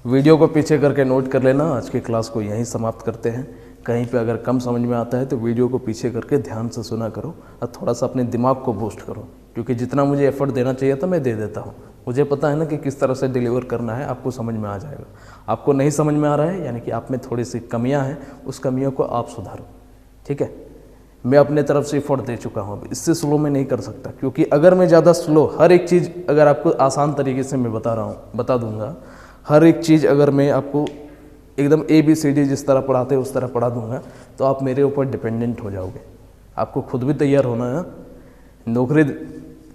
वीडियो को पीछे करके नोट कर लेना। आज की क्लास को यहीं समाप्त करते हैं। कहीं पे अगर कम समझ में आता है तो वीडियो को पीछे करके ध्यान से सुना करो और थोड़ा सा अपने दिमाग को बूस्ट करो, क्योंकि जितना मुझे एफर्ट देना चाहिए था मैं दे देता हूँ। मुझे पता है ना कि किस तरह से डिलीवर करना है, आपको समझ में आ जाएगा। आपको नहीं समझ में आ रहा है यानी कि आप में थोड़ी सी कमियाँ हैं, उस कमियों को आप सुधारो, ठीक है। मैं अपने तरफ से एफर्ट दे चुका हूँ, अब इससे स्लो में नहीं कर सकता, क्योंकि अगर मैं ज़्यादा स्लो हर एक चीज़ अगर आपको आसान तरीके से मैं बता दूँगा, हर एक चीज़ अगर मैं आपको एकदम ABCD जिस तरह पढ़ाते हैं उस तरह पढ़ा दूंगा, तो आप मेरे ऊपर डिपेंडेंट हो जाओगे। आपको खुद भी तैयार होना है। नौकरी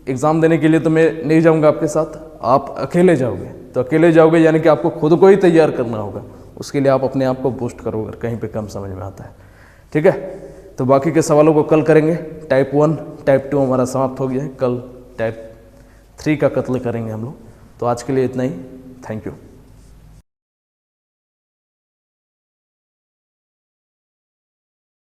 एग्ज़ाम देने के लिए तो मैं नहीं जाऊंगा आपके साथ, आप अकेले जाओगे। तो अकेले जाओगे यानी कि आपको खुद को ही तैयार करना होगा। उसके लिए आप अपने आप को बूस्ट करो अगर कहीं पे कम समझ में आता है, ठीक है। तो बाकी के सवालों को कल करेंगे। टाइप 1 टाइप 2 हमारा समाप्त हो गया है, कल टाइप 3 का कत्ल करेंगे हम लोग। तो आज के लिए इतना ही, थैंक यू।